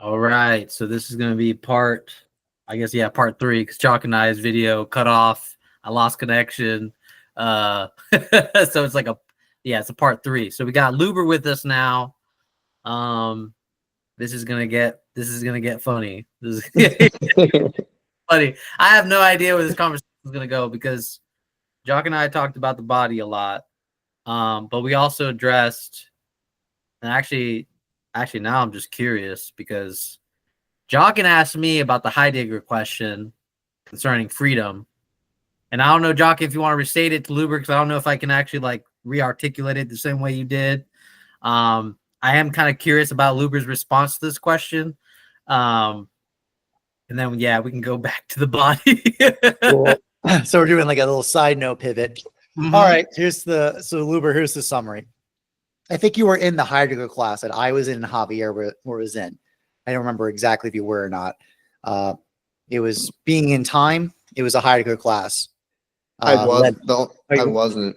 All right, so this is going to be part, I guess, yeah, part 3, because Chalk and I's video cut off. I lost connection. So it's like it's a part 3. So we got Luber with us now. This is gonna get funny. This is funny. I have no idea where this conversation is gonna go because Jock and I talked about the body a lot, but we also addressed, and actually now I'm just curious because Jock asked me about the Heidegger question concerning freedom, and I don't know, Jock, if you want to restate it to Luber, because I don't know if I can actually like re-articulate it the same way you did. I am kind of curious about Luber's response to this question. And then, we can go back to the body. Cool. So we're doing like a little side note pivot. Mm-hmm. All right, Luber, here's the summary. I think you were in the Heidegger class that I was in and Javier was in. I don't remember exactly if you were or not. It was Being in Time. It was a Heidegger class. I wasn't. I wasn't.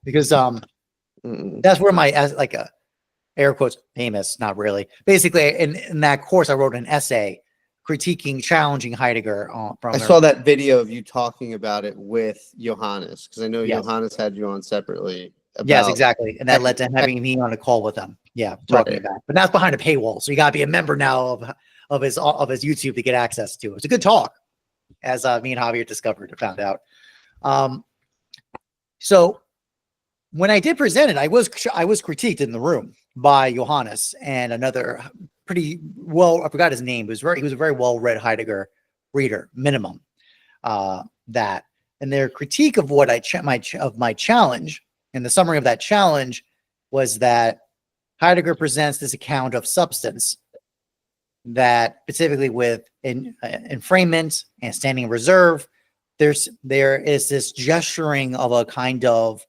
Because that's where my air quotes famous, not really. Basically, in that course, I wrote an essay critiquing, challenging Heidegger. I saw that video of you talking about it with Johannes, because I know Johannes had you on separately. Yes, exactly, and that led to having me on a call with them. Yeah, talking about it. But that's behind a paywall, so you got to be a member now of his YouTube to get access to it. It's a good talk, as me and Javier discovered or found out. So when I did present it, I was critiqued in the room by Johannes and another pretty well, I forgot his name. He was a very well-read Heidegger reader, minimum. And their critique of what my challenge, and the summary of that challenge was that Heidegger presents this account of substance that specifically with enfrainment and standing reserve, there is this gesturing of a kind of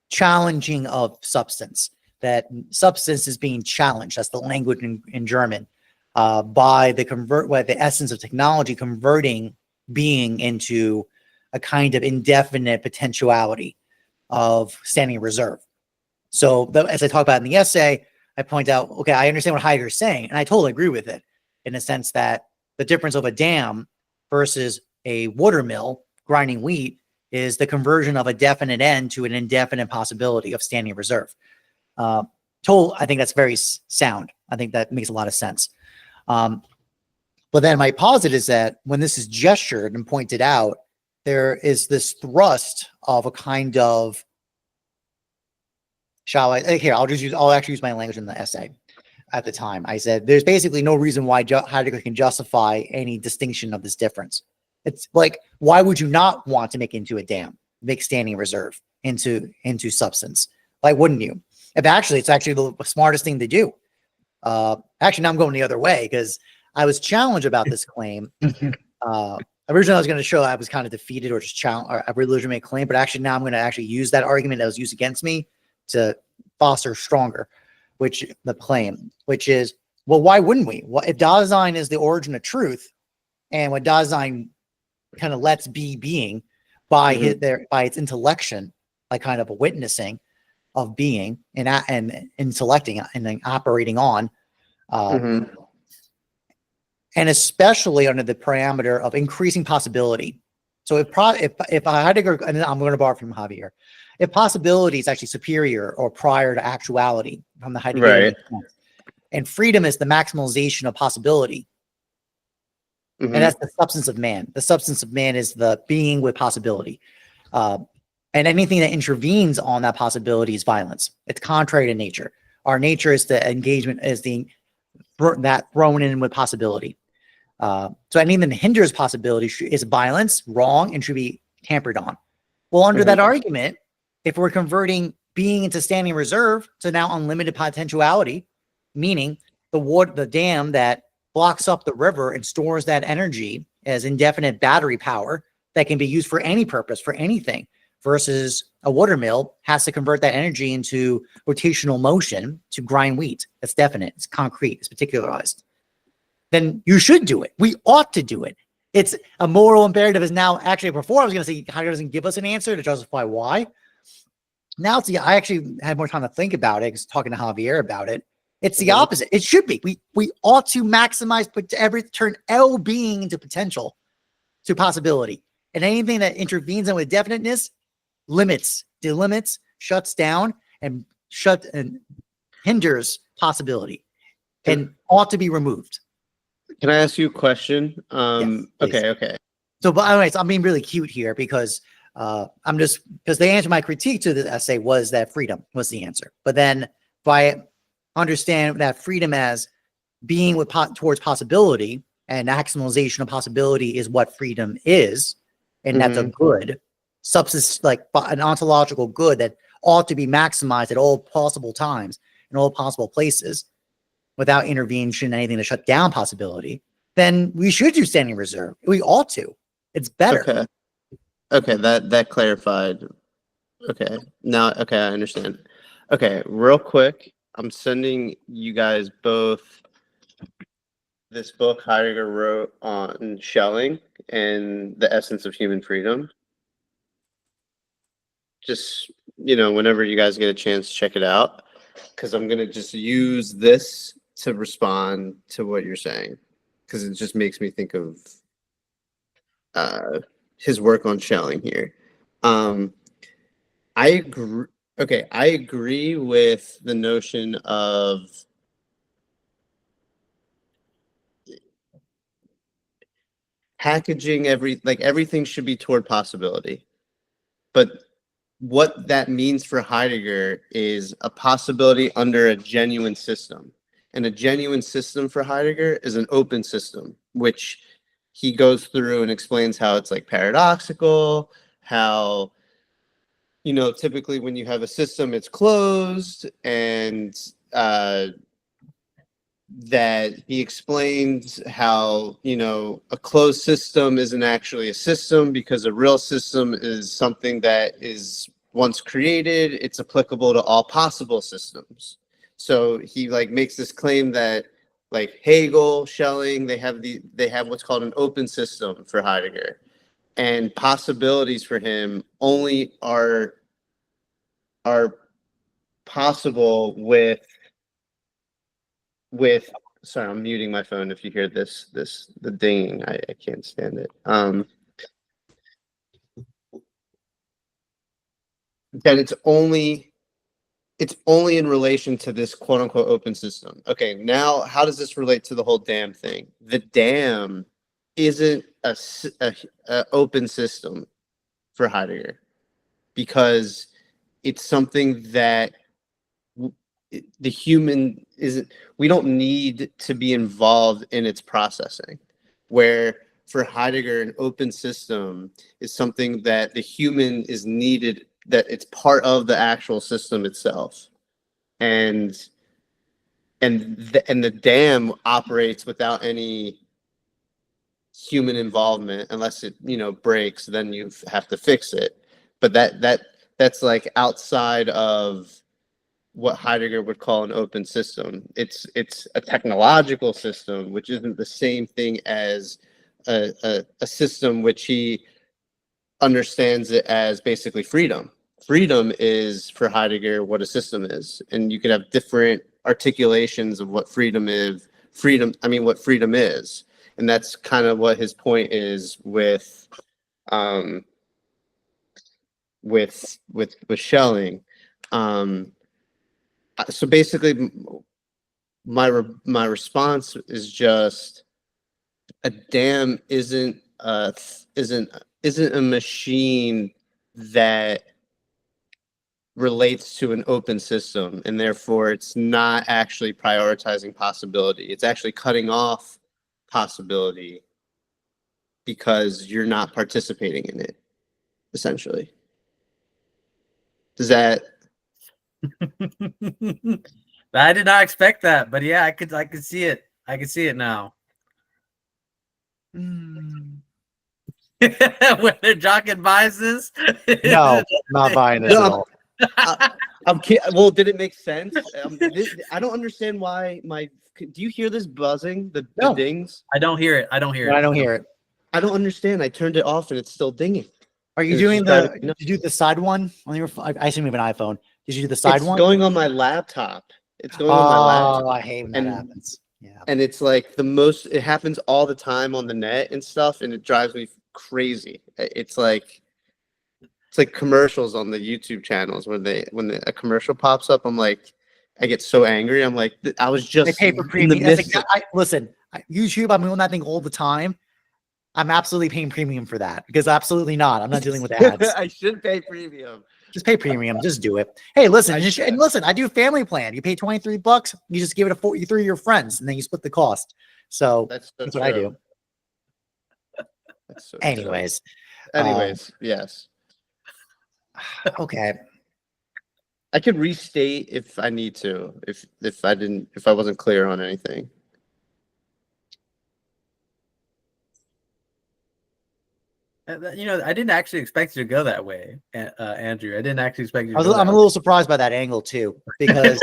challenging of substance, that substance is being challenged. That's the language in German, by the essence of technology converting being into a kind of indefinite potentiality of standing reserve. So as I talk about in the essay, I point out, okay, I understand what Heidegger is saying, and I totally agree with it in the sense that the difference of a dam versus a watermill grinding wheat is the conversion of a definite end to an indefinite possibility of standing reserve. I think that's very sound. I think that makes a lot of sense. But then my posit is that when this is gestured and pointed out, there is this thrust of a kind of, I'll actually use my language in the essay. At the time, I said, there's basically no reason why Heidegger can justify any distinction of this difference. It's like, why would you not want to make into a dam, make standing reserve into substance? Why wouldn't you? It's actually the smartest thing to do. Actually, now I'm going the other way because I was challenged about this claim. Originally, I was going to show I was kind of defeated or just challenge a legitimate claim, but actually now I'm going to actually use that argument that was used against me to foster stronger, which is, well, why wouldn't we? Well, if Dasein is the origin of truth, and what Dasein kind of lets be being by its intellection, like kind of a witnessing of being and intellecting and then operating on, and especially under the parameter of increasing possibility. So if Heidegger, and I'm going to borrow from Javier, if possibility is actually superior or prior to actuality from the Heideggerian sense, and freedom is the maximalization of possibility, and that's the substance of man. The substance of man is the being with possibility. And anything that intervenes on that possibility is violence. It's contrary to nature. Our nature is the engagement, is that thrown in with possibility. So anything that hinders possibility is violence, wrong, and should be tampered on. Well, under that argument, if we're converting being into standing reserve to now unlimited potentiality, meaning the dam that blocks up the river and stores that energy as indefinite battery power that can be used for any purpose, for anything, versus a watermill has to convert that energy into rotational motion to grind wheat. That's definite. It's concrete. It's particularized. Then you should do it. We ought to do it. It's a moral imperative. Is now actually, before I was going to say Heidegger doesn't give us an answer to justify why. Now, I actually had more time to think about it, talking to Javier about it. It's the opposite. It should be. We ought to maximize, turn L being into potential to possibility. And anything that intervenes in with definiteness limits, delimits, shuts down, and hinders possibility, and ought to be removed. Can I ask you a question? Yes, okay. So, but anyways, I'm being really cute here because because the answer to my critique to the essay was that freedom was the answer. But then if I understand that freedom as being towards possibility, and maximalization of possibility is what freedom is, and that's a good substance, like an ontological good that ought to be maximized at all possible times in all possible places without intervention, anything to shut down possibility, then we should do standing reserve. We ought to. It's better. Okay, that clarified. Okay, now, okay, I understand. Okay, real quick, I'm sending you guys both this book Heidegger wrote on Schelling and the essence of human freedom. Just, whenever you guys get a chance, check it out, because I'm going to just use this to respond to what you're saying, because it just makes me think of his work on Schelling here. I agree. Okay, I agree with the notion of packaging everything should be toward possibility. But what that means for Heidegger is a possibility under a genuine system. And a genuine system for Heidegger is an open system, which he goes through and explains how it's like paradoxical, how, typically when you have a system, it's closed, and that he explains how, a closed system isn't actually a system, because a real system is something that is once created, it's applicable to all possible systems. So he makes this claim that Hegel, Schelling, they have what's called an open system for Heidegger, and possibilities for him only are possible with sorry, I'm muting my phone. If you hear the dinging, I can't stand it. That it's only in relation to this quote unquote open system. Okay, now how does this relate to the whole dam thing? The dam isn't a open system for Heidegger, because it's something that the human isn't. We don't need to be involved in its processing, where for Heidegger an open system is something that the human is needed, that it's part of the actual system itself, and the dam operates without any human involvement unless it breaks, then you have to fix it. But that's outside of what Heidegger would call an open system. It's a technological system, which isn't the same thing as a system which he understands it as basically freedom. Freedom is for Heidegger what a system is, and you could have different articulations of what freedom is. What freedom is, and that's kind of what his point is with Schelling. So basically, my response is just a dam isn't a machine that relates to an open system, and therefore it's not actually prioritizing possibility. It's actually cutting off possibility because you're not participating in it, essentially. Does that? I did not expect that, but yeah, I could see it. I can see it now. Whether Jochen buys this? No, not buying this at all. Well, did it make sense? I don't understand why do you hear this buzzing? The dings? I don't hear it. I don't hear it. I don't hear it. I don't understand. I turned it off and it's still dinging. Are you doing did you do the side one on your phone? I assume you have an iPhone. Did you do the side one? It's going on my laptop It's going on my laptop. Oh, I hate when that And- happens. Yeah. And it's like it happens all the time on the net and stuff, and it drives me crazy. It's like commercials on the YouTube channels when a commercial pops up, I'm like, I get so angry. I'm like, I was They just pay for in the premium. That's midst of- listen, YouTube, I'm doing that thing all the time. I'm absolutely paying premium for that because absolutely not. I'm not dealing with ads. I should pay premium. Just pay premium. Just do it. Hey, listen, I should. and listen, I do family plan. You pay $23. You just give it you through your friends, and then you split the cost. So That's that's what I do. That's so Anyways, yes. okay. I could restate if I need to, if I wasn't clear on anything. I didn't actually expect you to go that way, Andrew. I didn't actually expect you. I'm a little surprised by that angle too, because.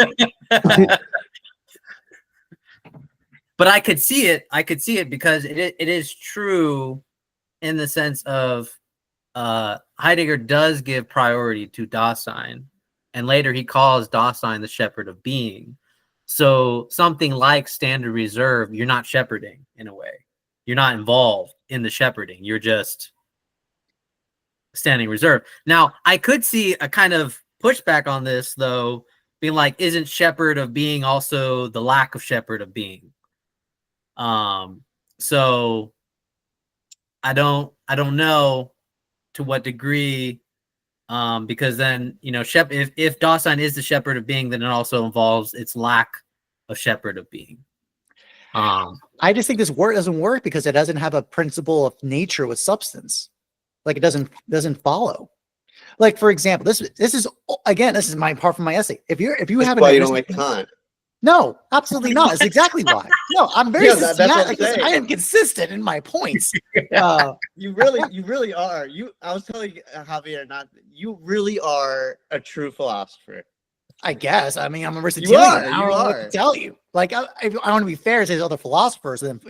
But I could see it. I could see it because it is true, in the sense of Heidegger does give priority to Dasein, and later he calls Dasein the shepherd of being. So something like standard reserve, you're not shepherding in a way. You're not involved in the shepherding. You're just standing reserve. Now, I could see a kind of pushback on this, though, being like, isn't shepherd of being also the lack of shepherd of being? So I don't know to what degree, because then, if Dasein is the shepherd of being, then it also involves its lack of shepherd of being. I just think this word doesn't work because it doesn't have a principle of nature with substance. Like it doesn't follow. Like, for example, this is my part from my essay. If you have why you don't like Kant. No, absolutely not. That's exactly why. No, I'm very systematic. That's what I'm I am consistent in my points. You really are. I was telling Javier, you really are a true philosopher. I guess. I mean, I'm a Aristotelian. I don't know what to tell you. Like, I want to be fair to these other philosophers. And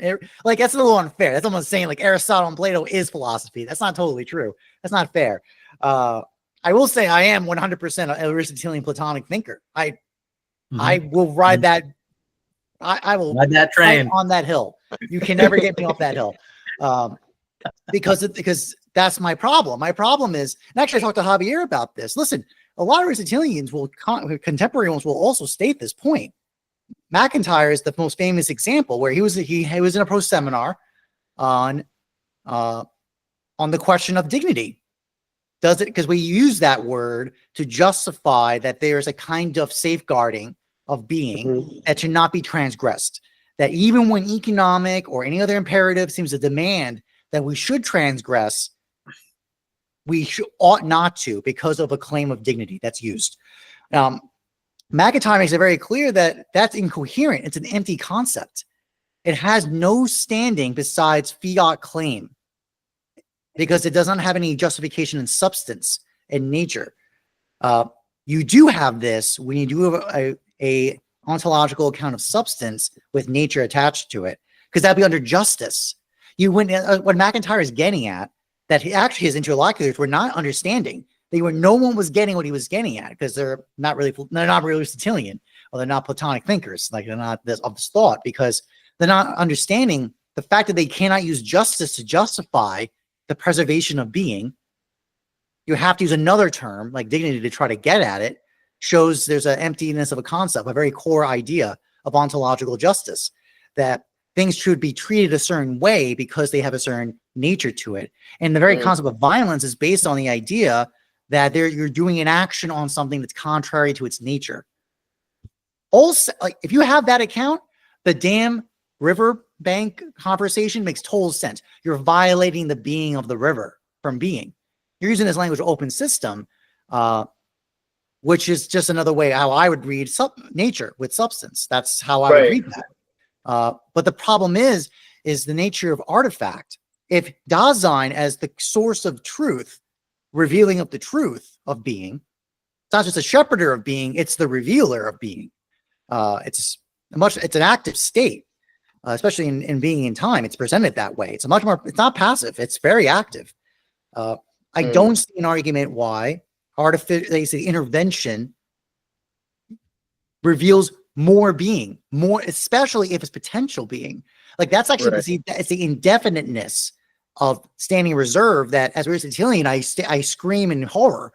like, that's a little unfair. That's almost saying like Aristotle and Plato is philosophy. That's not totally true. That's not fair. I will say I am 100% an Aristotelian Platonic thinker. I will ride that. I will ride that train on that hill. You can never get me off that hill, because that's my problem. My problem is, and actually I talked to Javier about this. Listen, a lot of Aristotelians contemporary ones will also state this point. McIntyre is the most famous example where he was in a pro seminar on the question of dignity. Does it, because we use that word to justify that there's a kind of safeguarding of being that should not be transgressed. That even when economic or any other imperative seems to demand that we should transgress, we ought not to, because of a claim of dignity that's used. McIntyre makes it very clear that that's incoherent. It's an empty concept. It has no standing besides fiat claim, because it does not have any justification in substance and nature. You do have this when you do have a ontological account of substance with nature attached to it, because that'd be under justice. What McIntyre is getting at, that his interlocutors were not understanding. No one was getting what he was getting at, because they're not really Aristotelian, or they're not Platonic thinkers. Like, they're not of this thought, because they're not understanding the fact that they cannot use justice to justify the preservation of being. You have to use another term like dignity to try to get at it. Shows there's an emptiness of a concept, a very core idea of ontological justice, that things should be treated a certain way because they have a certain nature to it. And the very concept of violence is based on the idea that you're doing an action on something that's contrary to its nature. Also, like, if you have that account, the damn river bank conversation makes total sense. You're violating the being of the river from being. You're using this language of open system, which is just another way how I would read nature with substance. That's how I would read that. But the problem is the nature of artifact. If Dasein as the source of truth, revealing of the truth of being, it's not just a shepherder of being, it's the revealer of being. It's an active state, especially in being in time. It's presented that way. It's not passive. It's very active. I don't see an argument why intervention reveals more being, more, especially if it's potential being. Like that's actually Right. it's the indefiniteness of standing reserve that, as Aristotelian, I scream in horror,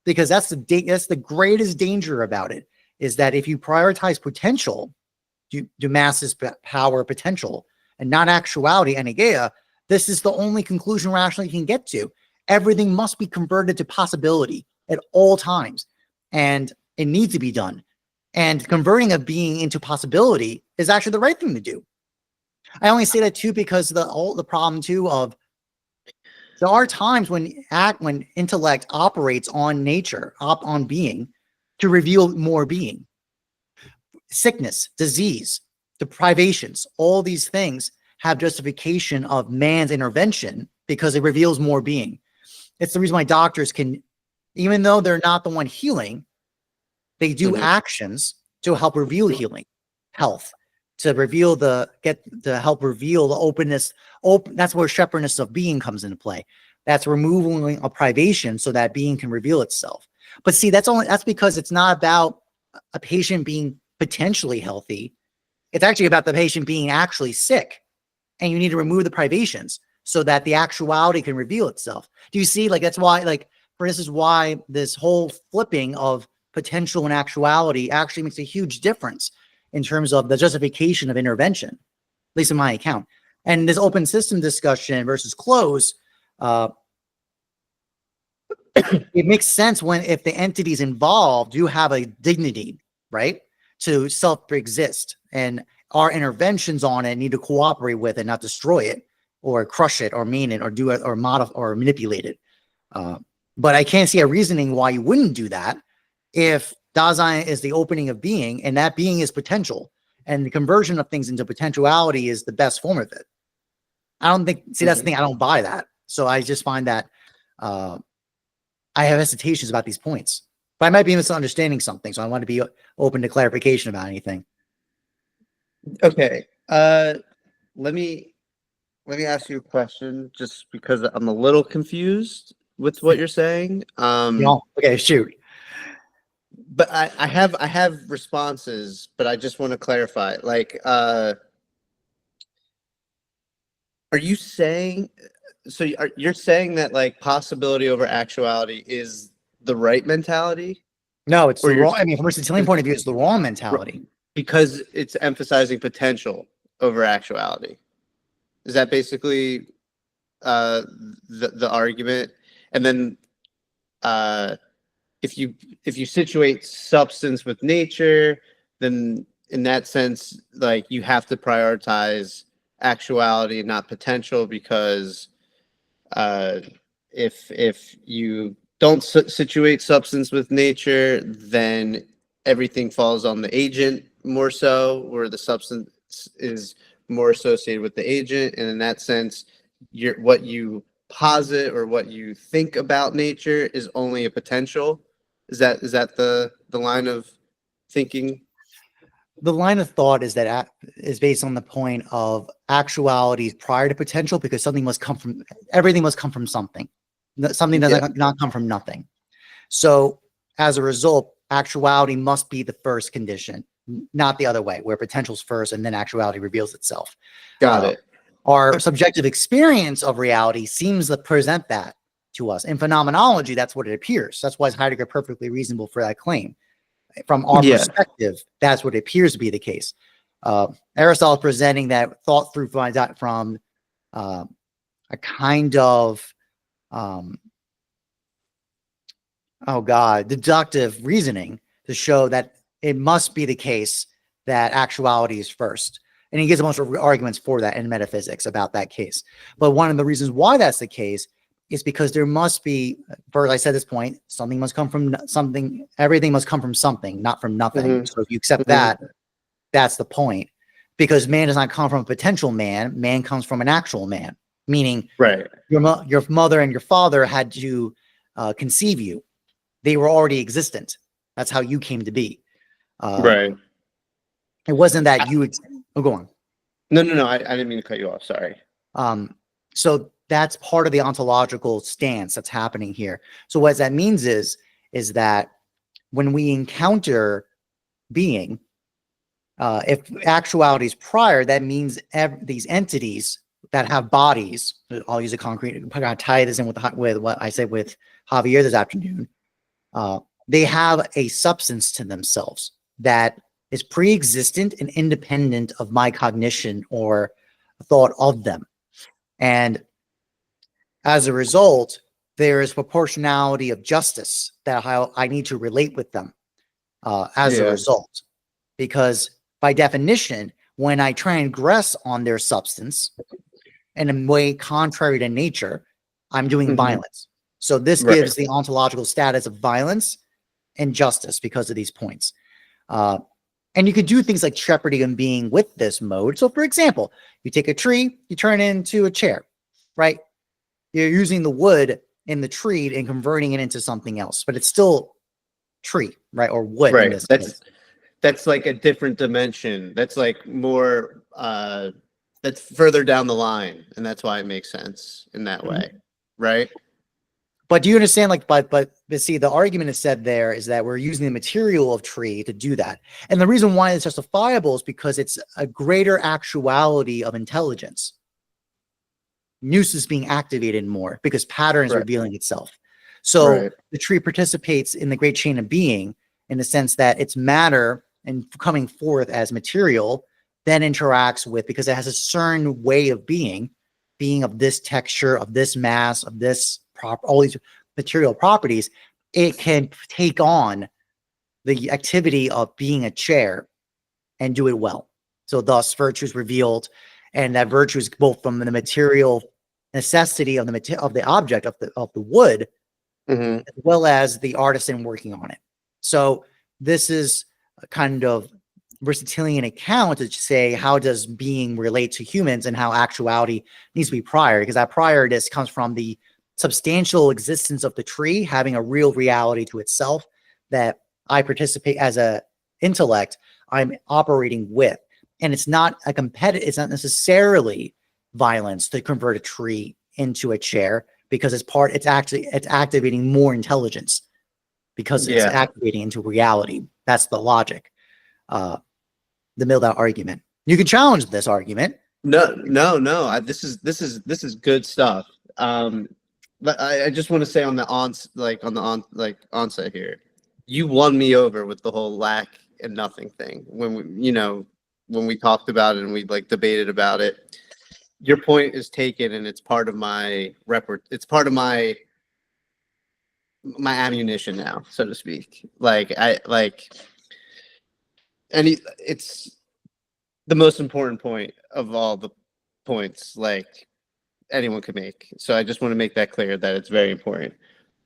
because that's the greatest danger about it, is that if you prioritize potential, do masses power potential and not actuality and ageia, this is the only conclusion rationally can get to. Everything must be converted to possibility at all times, and it needs to be done. And converting a being into possibility is actually the right thing to do. I only say that too because the problem too of there are times when intellect operates on nature, on being, to reveal more being. Sickness, disease, deprivations, all these things have justification of man's intervention because it reveals more being. It's the reason why doctors can, even though they're not the one healing, they do actions to help reveal healing, health, to help reveal the openness. That's where shepherdness of being comes into play. That's removing a privation so that being can reveal itself. But see, that's because it's not about a patient being potentially healthy. It's actually about the patient being actually sick, and you need to remove the privations so that the actuality can reveal itself. Do you see? Like, that's why, like, for instance, why this whole flipping of potential and actuality actually makes a huge difference in terms of the justification of intervention, at least in my account. And this open system discussion versus close, it makes sense if the entities involved do have a dignity, right, to self-exist, and our interventions on it need to cooperate with it, not destroy it or crush it or mean it or do it or modify or manipulate it. But I can't see a reasoning why you wouldn't do that if Dasein is the opening of being, and that being is potential, and the conversion of things into potentiality is the best form of it. I don't think, that's the thing, I don't buy that. So I just find that I have hesitations about these points, but I might be misunderstanding something. So I want to be open to clarification about anything. Okay. Let me ask you a question, just because I'm a little confused with what you're saying. Okay, shoot. But I have responses, but I just want to clarify. Like, are you saying, you're saying that like possibility over actuality is the right mentality? No, it's Or the you're- wrong. I mean, from a Aristotelian point of view, it's the wrong mentality. Because it's emphasizing potential over actuality. Is that basically the argument? And then if you situate substance with nature, then in that sense, like, you have to prioritize actuality and not potential, because if you don't situate substance with nature, then everything falls on the agent more so, where the substance is more associated with the agent, and in that sense, what you posit or what you think about nature is only a potential. Is that the line of thinking? The line of thought is that is based on the point of actuality prior to potential, because everything must come from something. Something does not come from nothing. So as a result, actuality must be the first condition, not the other way, where potential's first and then actuality reveals itself. Got it. Our subjective experience of reality seems to present that to us. In phenomenology, that's what it appears. That's why Heidegger perfectly reasonable for that claim. From our perspective, that's what it appears to be the case. Aristotle is presenting that thought through from a kind of deductive reasoning to show that it must be the case that actuality is first. And he gives a bunch of arguments for that in metaphysics about that case. But one of the reasons why that's the case is because there must be, first I said this point, something must come from something, everything must come from something, not from nothing. So if you accept that, that's the point. Because man does not come from a potential man, man comes from an actual man. Meaning, your mother and your father had to conceive you. They were already existent. That's how you came to be. It wasn't that you. Go on. No. I didn't mean to cut you off. Sorry. So that's part of the ontological stance that's happening here. So what that means is that when we encounter being, If actuality is prior, that means these entities that have bodies, I'll use a concrete, I'm going to tie this in with what I said with Javier this afternoon. They have a substance to themselves that is pre-existent and independent of my cognition or thought of them. And as a result, there is proportionality of justice that I need to relate with them as a result. Because by definition, when I transgress on their substance in a way contrary to nature, I'm doing violence. So this gives the ontological status of violence and justice because of these points. And you could do things like jeopardy and being with this mode. So for example, you take a tree, you turn it into a chair, right? You're using the wood in the tree and converting it into something else, but it's still tree, right? Or wood. Right. In this case. That's like a different dimension. That's like more, that's further down the line. And that's why it makes sense in that way. Right. But do you understand? Like, but see, the argument is said there is that we're using the material of tree to do that. And the reason why it's justifiable is because it's a greater actuality of intelligence. Nous is being activated more because pattern is revealing itself. So the tree participates in the great chain of being in the sense that its matter and coming forth as material then interacts with, because it has a certain way of being of this texture, of this mass, of this all these material properties, it can take on the activity of being a chair and do it well. So thus virtue is revealed, and that virtue is both from the material necessity of the object of the wood, as well as the artisan working on it. So this is a kind of Aristotelian account to say, how does being relate to humans and how actuality needs to be prior, because that priorness comes from the substantial existence of the tree having a real reality to itself that I participate as a intellect, I'm operating with. And it's not a competitive, it's not necessarily violence to convert a tree into a chair, because it's activating more intelligence because it's activating into reality. That's the logic. The Mildow argument. You can challenge this argument. No. This is good stuff. But I just want to say on the onset here, you won me over with the whole lack and nothing thing when we talked about it and we like debated about it. Your point is taken, and it's part of my it's part of my ammunition now, so to speak. It's the most important point of all the points anyone could make. So I just want to make that clear that it's very important.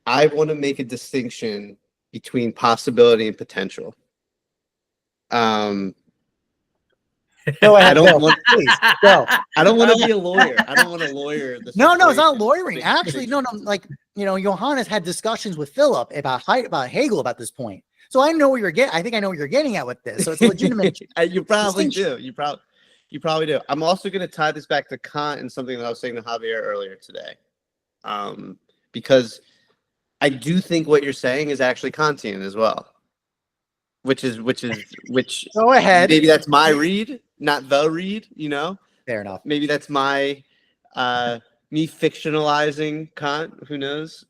I want to make a distinction between possibility and potential. Go ahead, I don't want to be a lawyer. I don't want to lawyer this. No, it's not lawyering. Actually, no. Like, Johannes had discussions with Philip about Hegel about this point. So I know where you're getting. I think I know what you're getting at with this. So it's a legitimate. You probably do. You probably do. I'm also going to tie this back to Kant and something that I was saying to Javier earlier today, because I do think what you're saying is actually Kantian as well. Which go ahead. Maybe that's my read, not the read, Fair enough. Maybe that's my me fictionalizing Kant, who knows?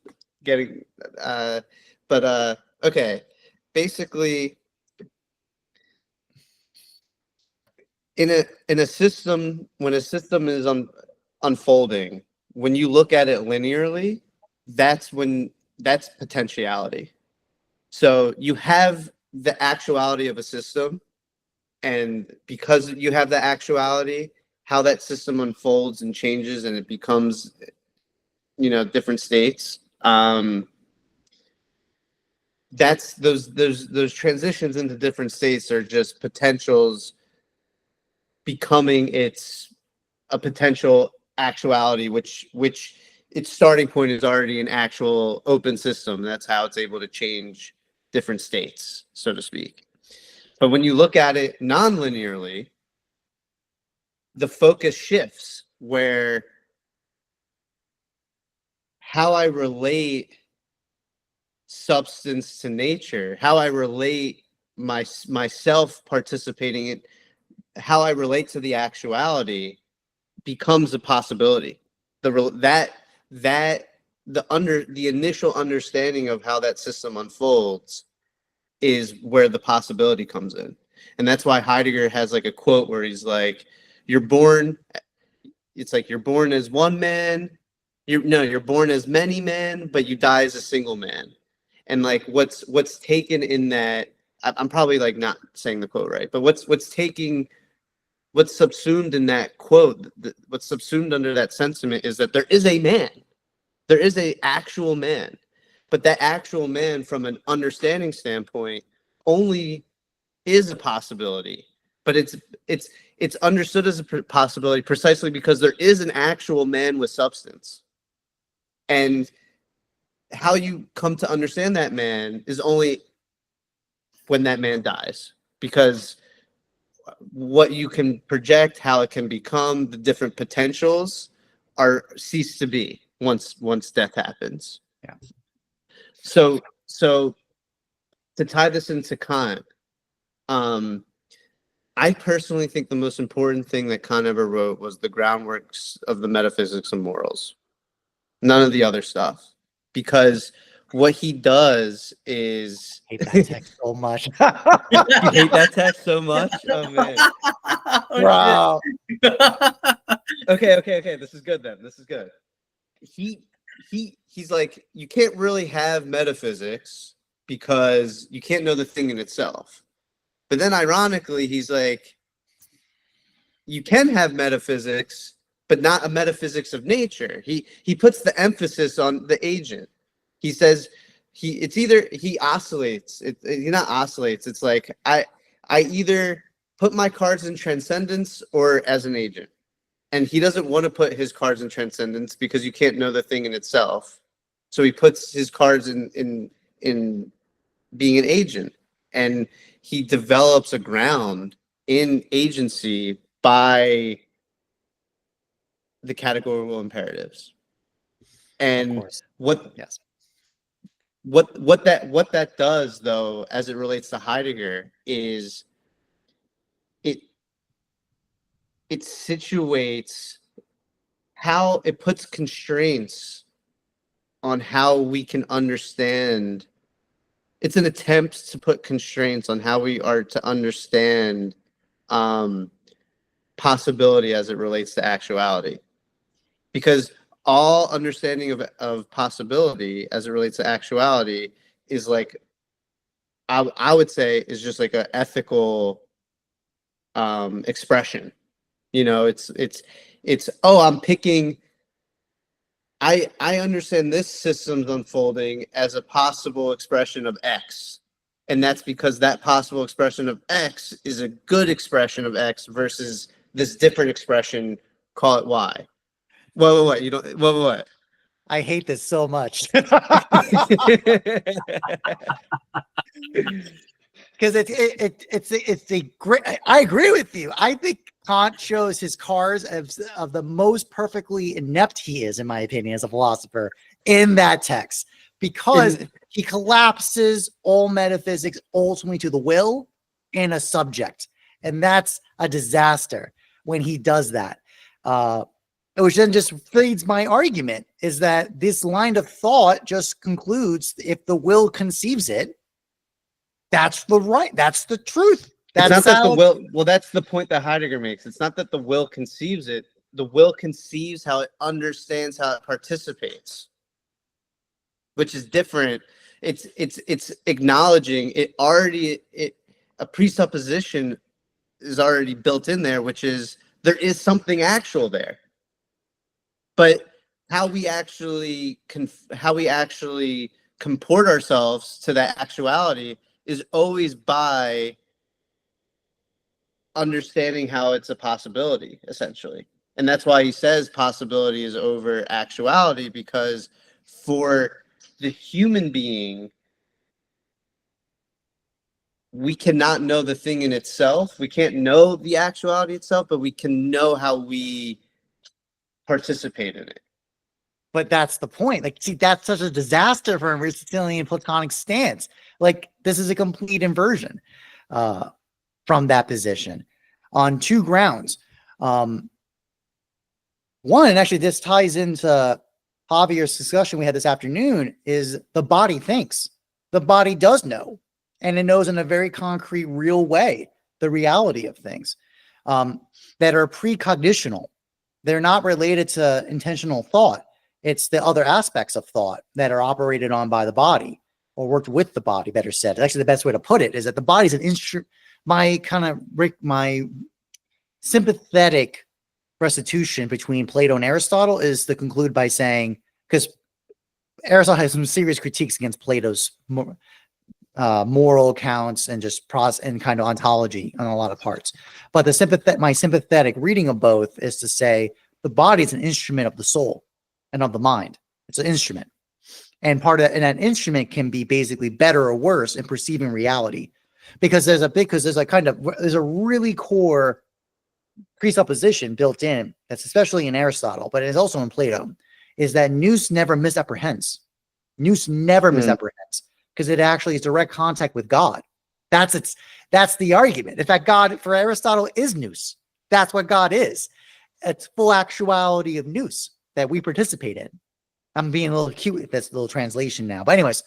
Okay. Basically, in a system, when a system is unfolding, when you look at it linearly, that's potentiality. So you have the actuality of a system, and because you have the actuality, how that system unfolds and changes and it becomes different states, that's those transitions into different states are just potentials becoming a potential actuality, which its starting point is already an actual open system. That's how it's able to change different states, so to speak. But when you look at it non-linearly, the focus shifts, where how I relate substance to nature, how I relate myself participating in how I relate to the actuality becomes a possibility. The initial understanding of how that system unfolds is where the possibility comes in. And that's why Heidegger has like a quote where he's like, you're born as one man, you're born as many men, but you die as a single man. And like what's taken in that, I'm probably like not saying the quote right, but what's subsumed in that quote, what's subsumed under that sentiment is that there is a man. There is a actual man. But that actual man, from an understanding standpoint, only is a possibility. But it's understood as a possibility precisely because there is an actual man with substance. And how you come to understand that man is only when that man dies. Because what you can project, how it can become, the different potentials cease to be once death happens. Yeah. So to tie this into Kant, I personally think the most important thing that Kant ever wrote was the groundworks of the metaphysics of morals. None of the other stuff. Because what he does is... I hate that text so much. You hate that text so much? Oh, man. Wow. Okay. This is good then. This is good. He's like, you can't really have metaphysics because you can't know the thing in itself. But then ironically, he's like, you can have metaphysics, but not a metaphysics of nature. He puts the emphasis on the agent. He says he oscillates. He not oscillates. It's like I either put my cards in transcendence or as an agent. And he doesn't want to put his cards in transcendence because you can't know the thing in itself. So he puts his cards in being an agent. And he develops a ground in agency by the categorical imperatives. And what that does, though, as it relates to Heidegger, is it situates how it puts constraints on how we can understand. It's an attempt to put constraints on how we are to understand possibility as it relates to actuality. Because all understanding of possibility as it relates to actuality is like, I would say, is just like an ethical expression. You know, it's I'm picking. I understand this system's unfolding as a possible expression of X, and that's because that possible expression of X is a good expression of X versus this different expression. Call it Y. What? You don't. What? I hate this so much. Because it's a great. I agree with you. I think Kant shows his cards of the most perfectly inept he is, in my opinion, as a philosopher in that text, because he collapses all metaphysics ultimately to the will and a subject, and that's a disaster when he does that. Which then just feeds my argument is that this line of thought just concludes if the will conceives it, that's the truth. It's not that the will. Well, that's the point that Heidegger makes. It's not that the will conceives it. The will conceives how it understands, how it participates, which is different. It's acknowledging a presupposition is already built in there, which is there is something actual there. But how we actually comport ourselves to that actuality is always by understanding how it's a possibility, essentially. And that's why he says possibility is over actuality, because for the human being, we cannot know the thing in itself. We can't know the actuality itself, but we can know how we participate in it. But that's the point. Like, see, that's such a disaster for an Aristotelian Platonic stance. Like, this is a complete inversion from that position on two grounds. One, and actually this ties into Javier's discussion we had this afternoon, is the body thinks. The body does know, and it knows in a very concrete, real way the reality of things that are precognitional. They're not related to intentional thought. It's the other aspects of thought that are operated on by the body, or worked with the body, better said. Actually, the best way to put it is that the body's an instrument. My sympathetic restitution between Plato and Aristotle is to conclude by saying, because Aristotle has some serious critiques against Plato's moral accounts and just and kind of ontology on a lot of parts. But my sympathetic reading of both is to say the body is an instrument of the soul and of the mind. It's an instrument, and that instrument can be basically better or worse in perceiving reality, because there's a really core presupposition built in that's especially in Aristotle, but it's also in Plato, is that nous never misapprehends. Nous never misapprehends, because it actually is direct contact with God. That's the argument. In fact, God for Aristotle is nous. That's what God is. It's full actuality of nous that we participate in. I'm being a little cute with this little translation now. But anyways,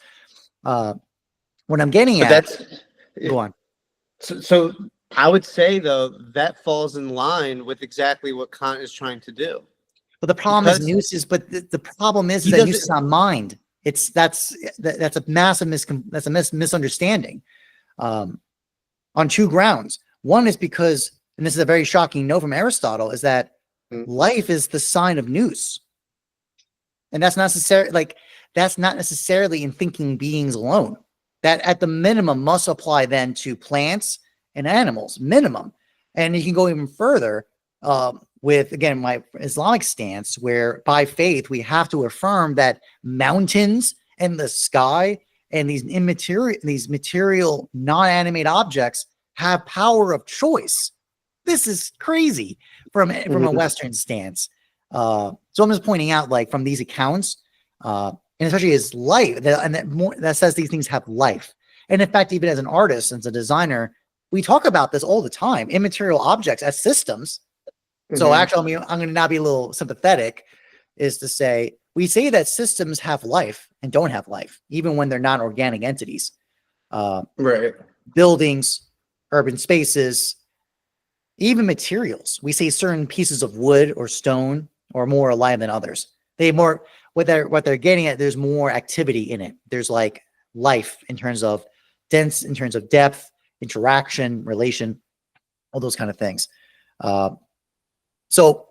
what I'm getting go on. So I would say, though, that falls in line with exactly what Kant is trying to do. But the problem is nous is, but the problem is that nous is not mind. That's a massive misunderstanding on two grounds. One is because, and this is a very shocking note from Aristotle, is that life is the sign of nous, and that's not necessarily in thinking beings alone. That at the minimum must apply then to plants and animals, minimum. And you can go even further with, again, my Islamic stance, where by faith we have to affirm that mountains and the sky and these material non-animate objects have power of choice. This is crazy from a Western stance. So I'm just pointing out, like, from these accounts, and especially his life, that says these things have life. And in fact, even as an artist and as a designer, we talk about this all the time: immaterial objects as systems. So actually, I'm going to now be a little sympathetic, is to say, we say that systems have life and don't have life, even when they're not organic entities. Right. Buildings, urban spaces, even materials. We say certain pieces of wood or stone are more alive than others. What they're getting at, there's more activity in it. There's like life in terms of depth, interaction, relation, all those kind of things. So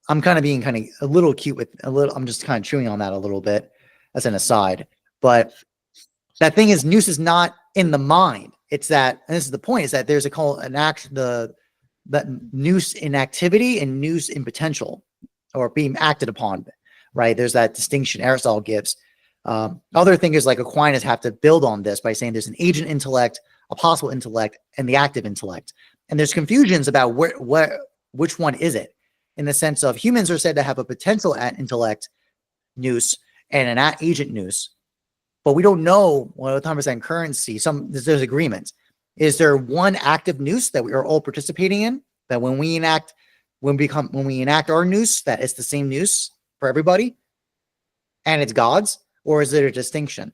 I'm kind of being a little cute with I'm just kind of chewing on that a little bit as an aside. But that thing is, nous is not in the mind. It's that, and this is the point, is that there's that nous in activity and nous in potential, or being acted upon, right? There's that distinction Aristotle gives. Other things like Aquinas have to build on this by saying there's an agent intellect, a possible intellect, and the active intellect. And there's confusions about which one is it, in the sense of humans are said to have a potential intellect, nous, and an agent, nous. But we don't know 100% currency. There's agreement. Is there one active nous that we are all participating in? That when we enact our nous, that it's the same nous for everybody, and it's God's, or is there a distinction?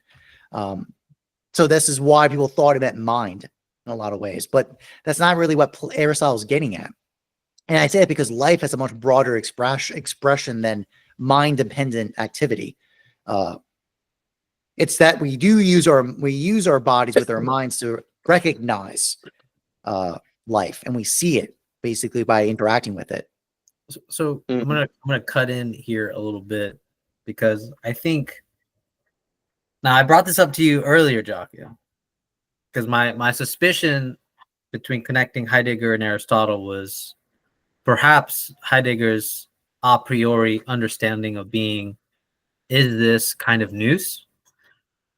So this is why people thought it meant mind in a lot of ways, but that's not really what Aristotle is getting at. And I say it because life has a much broader expression than mind-dependent activity. It's that we use our bodies with our minds to recognize life, and we see it basically by interacting with it. So I'm gonna cut in here a little bit, because I think, now I brought this up to you earlier, Jacques, because my suspicion between connecting Heidegger and Aristotle was perhaps Heidegger's a priori understanding of being is this kind of nous.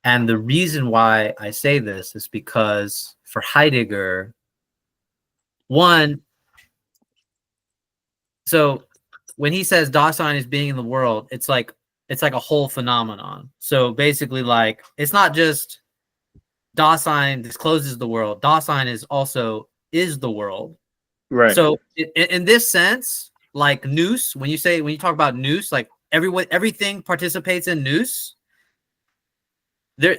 And the reason why I say this is because for Heidegger, so when he says Dasein is being in the world, it's it's like a whole phenomenon. So basically, like, it's not just Dasein discloses the world. Dasein is also is the world. Right. So in this sense, like nous, when you talk about nous, like everything participates in nous. There,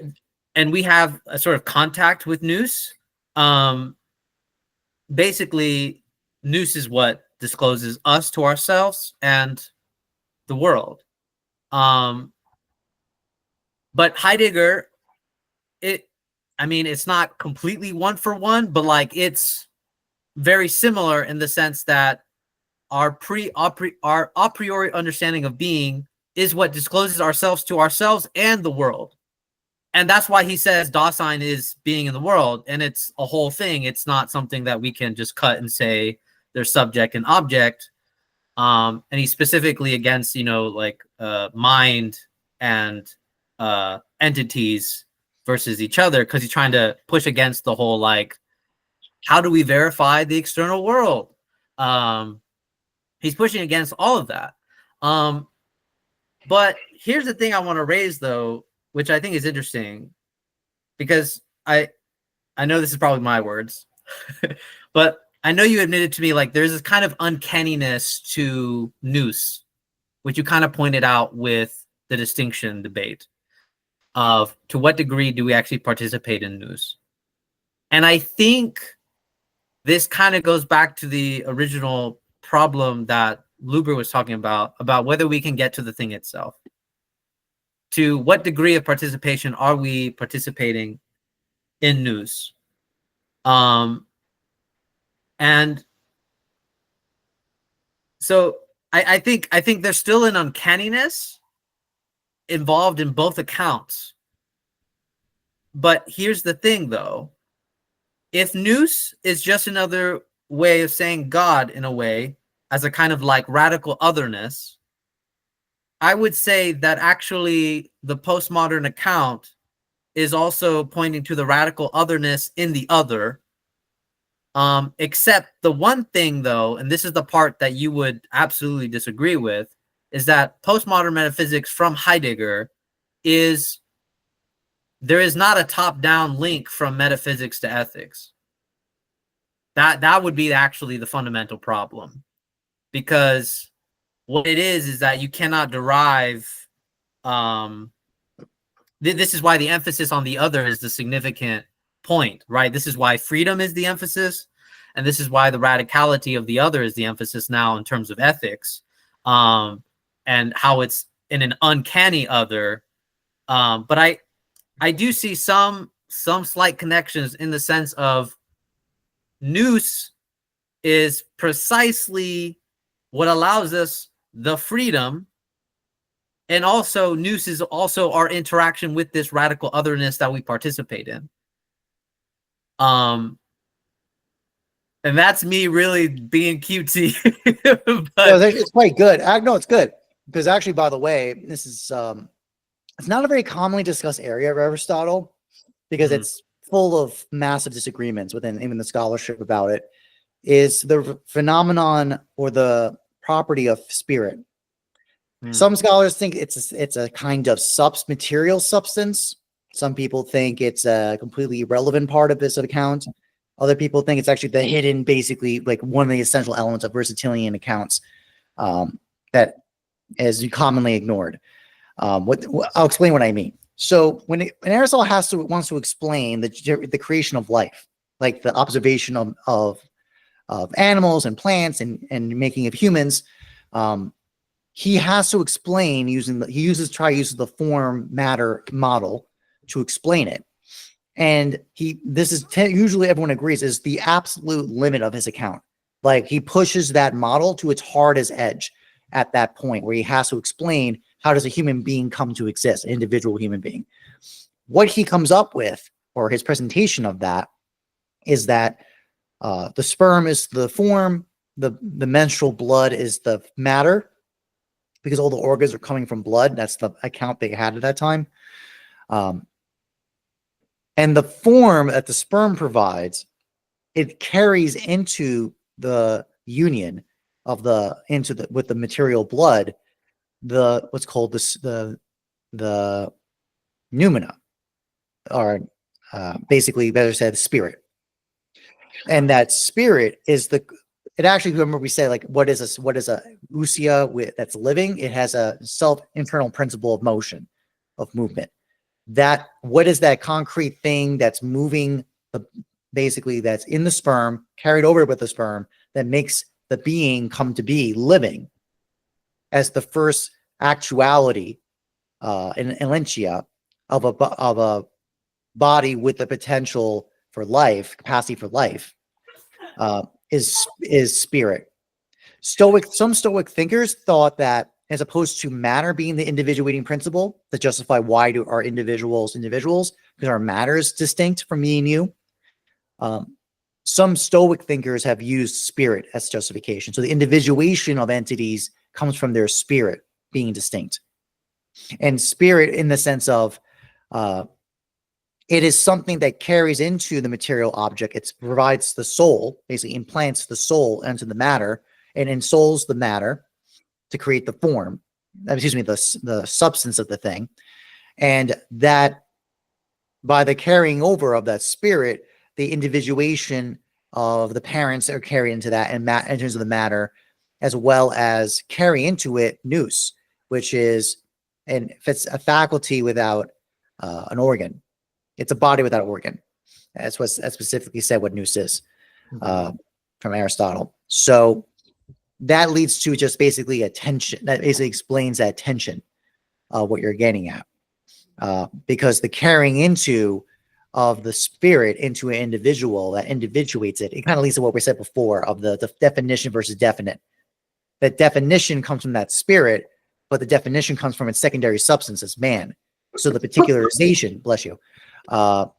and we have a sort of contact with nous. Basically, nous is what discloses us to ourselves and the world. But Heidegger, it's not completely one for one, but like it's very similar in the sense that our a priori understanding of being is what discloses ourselves to ourselves and the world. And that's why he says Dasein is being in the world, and it's a whole thing. It's not something that we can just cut and say there's subject and object. And he's specifically against, mind and entities versus each other, because he's trying to push against the whole, like, how do we verify the external world? He's pushing against all of that. But here's the thing I want to raise, though, which I think is interesting, because I know this is probably my words, but I know you admitted to me, like, there's this kind of uncanniness to nous, which you kind of pointed out with the distinction debate of to what degree do we actually participate in nous. And I think this kind of goes back to the original problem that Luber was talking about whether we can get to the thing itself. To what degree of participation are we participating in nous? And so I think there's still an uncanniness involved in both accounts. But here's the thing, though. If nous is just another way of saying God, in a way, as a kind of like radical otherness, I would say that actually the postmodern account is also pointing to the radical otherness in the other. Except the one thing, though, and this is the part that you would absolutely disagree with, is that postmodern metaphysics from Heidegger is there is not a top-down link from metaphysics to ethics. That would be actually the fundamental problem, because what it is that you cannot derive. This is why the emphasis on the other is the significant point, right? This is why freedom is the emphasis, and this is why the radicality of the other is the emphasis now in terms of ethics, and how it's in an uncanny other. But I do see some slight connections in the sense of nous is precisely what allows us the freedom, and also nous is also our interaction with this radical otherness that we participate in. And that's me really being cutesy. But it's quite good. No, it's good, because actually, by the way, this is it's not a very commonly discussed area of Aristotle, because it's full of massive disagreements within even the scholarship about it. Is the phenomenon or the property of spirit. Some scholars think it's a kind of material substance. Some people think it's a completely irrelevant part of this account. Other people think it's actually the hidden, basically like one of the essential elements of Aristotelian accounts that is commonly ignored. I'll explain what I mean. So when Aristotle wants to explain the creation of life, like the observation of animals and plants and making of humans, he has to explain using the form matter model to explain it. And usually everyone agrees is the absolute limit of his account. Like, he pushes that model to its hardest edge at that point, where he has to explain how does a human being come to exist, an individual human being. What he comes up with, or his presentation of that, is that the sperm is the form, the menstrual blood is the matter, because all the organs are coming from blood. That's the account they had at that time. And the form that the sperm provides, it carries into the union with the material blood what's called the noumena, or basically better said spirit. And that spirit is it actually, remember we said, like, what is a usia that's living? It has a internal principle of motion, of movement. That, what is that concrete thing that's moving, basically that's in the sperm, carried over with the sperm, that makes the being come to be living as the first actuality in elentia of a body with the potential for life, capacity for life, is spirit. Some Stoic thinkers thought that, as opposed to matter being the individuating principle to justify why do our individuals, because our matter is distinct from me and you. Some Stoic thinkers have used spirit as justification. So the individuation of entities comes from their spirit being distinct. And spirit, in the sense of it is something that carries into the material object. It provides the soul, basically implants the soul into the matter and ensouls the matter to create the form, the substance of the thing. And that, by the carrying over of that spirit, the individuation of the parents are carried into that, and in terms of the matter, as well as carry into it nous, which is, and if it's a faculty without an organ, it's a body without an organ. That's specifically said what nous is from Aristotle. So that leads to just basically a tension. That basically explains that tension of what you're getting at. Because the carrying into of the spirit into an individual that individuates it, it kind of leads to what we said before of the definition versus definite. That definition comes from that spirit, but the definition comes from its secondary substance as man. So the particularization, bless you, the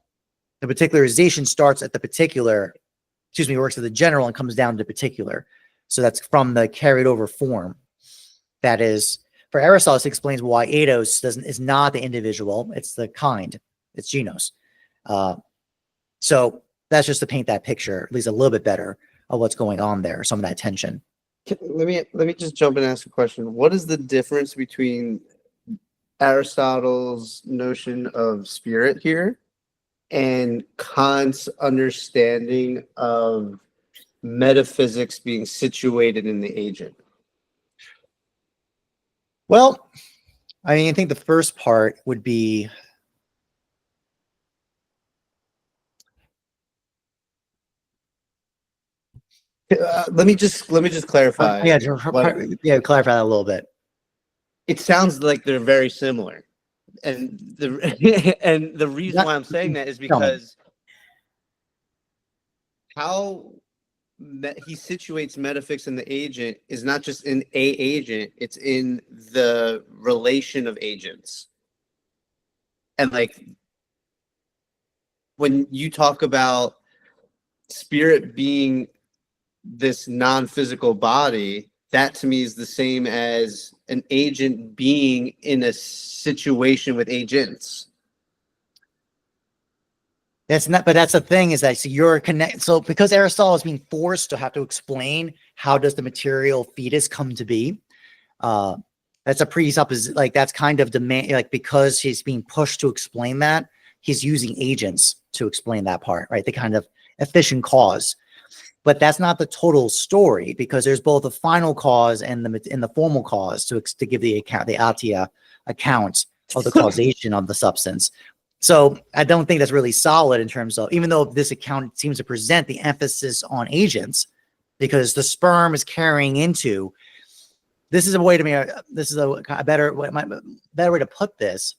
particularization starts at the particular, works at the general and comes down to particular. So that's from the carried over form. That is, for Aristotle, this explains why eidos is not the individual, it's the kind, it's genus. So that's just to paint that picture, at least a little bit better, of what's going on there, some of that tension. Let me just jump in and ask a question. What is the difference between Aristotle's notion of spirit here and Kant's understanding of metaphysics being situated in the agent? Well, I mean, I think the first part would be, let me just clarify. Clarify that a little bit. It sounds like they're very similar, and the reason why I'm saying that is because how he situates metaphysics in the agent is not just in a agent; it's in the relation of agents. And like when you talk about spirit being this non-physical body, that to me is the same as an agent being in a situation with agents. That's not, but that's the thing, is that, so you're connected. So because Aristotle is being forced to have to explain how does the material fetus come to be, that's a presupposition. Like, that's kind of demand, like, because he's being pushed to explain that, he's using agents to explain that part, right? The kind of efficient cause. But that's not the total story, because there's both a final cause and the formal cause to give the account, the atia account of the causation of the substance. So I don't think that's really solid in terms of, even though this account seems to present the emphasis on agents, because the sperm is carrying into. This is a way to me. This is a better way to put this.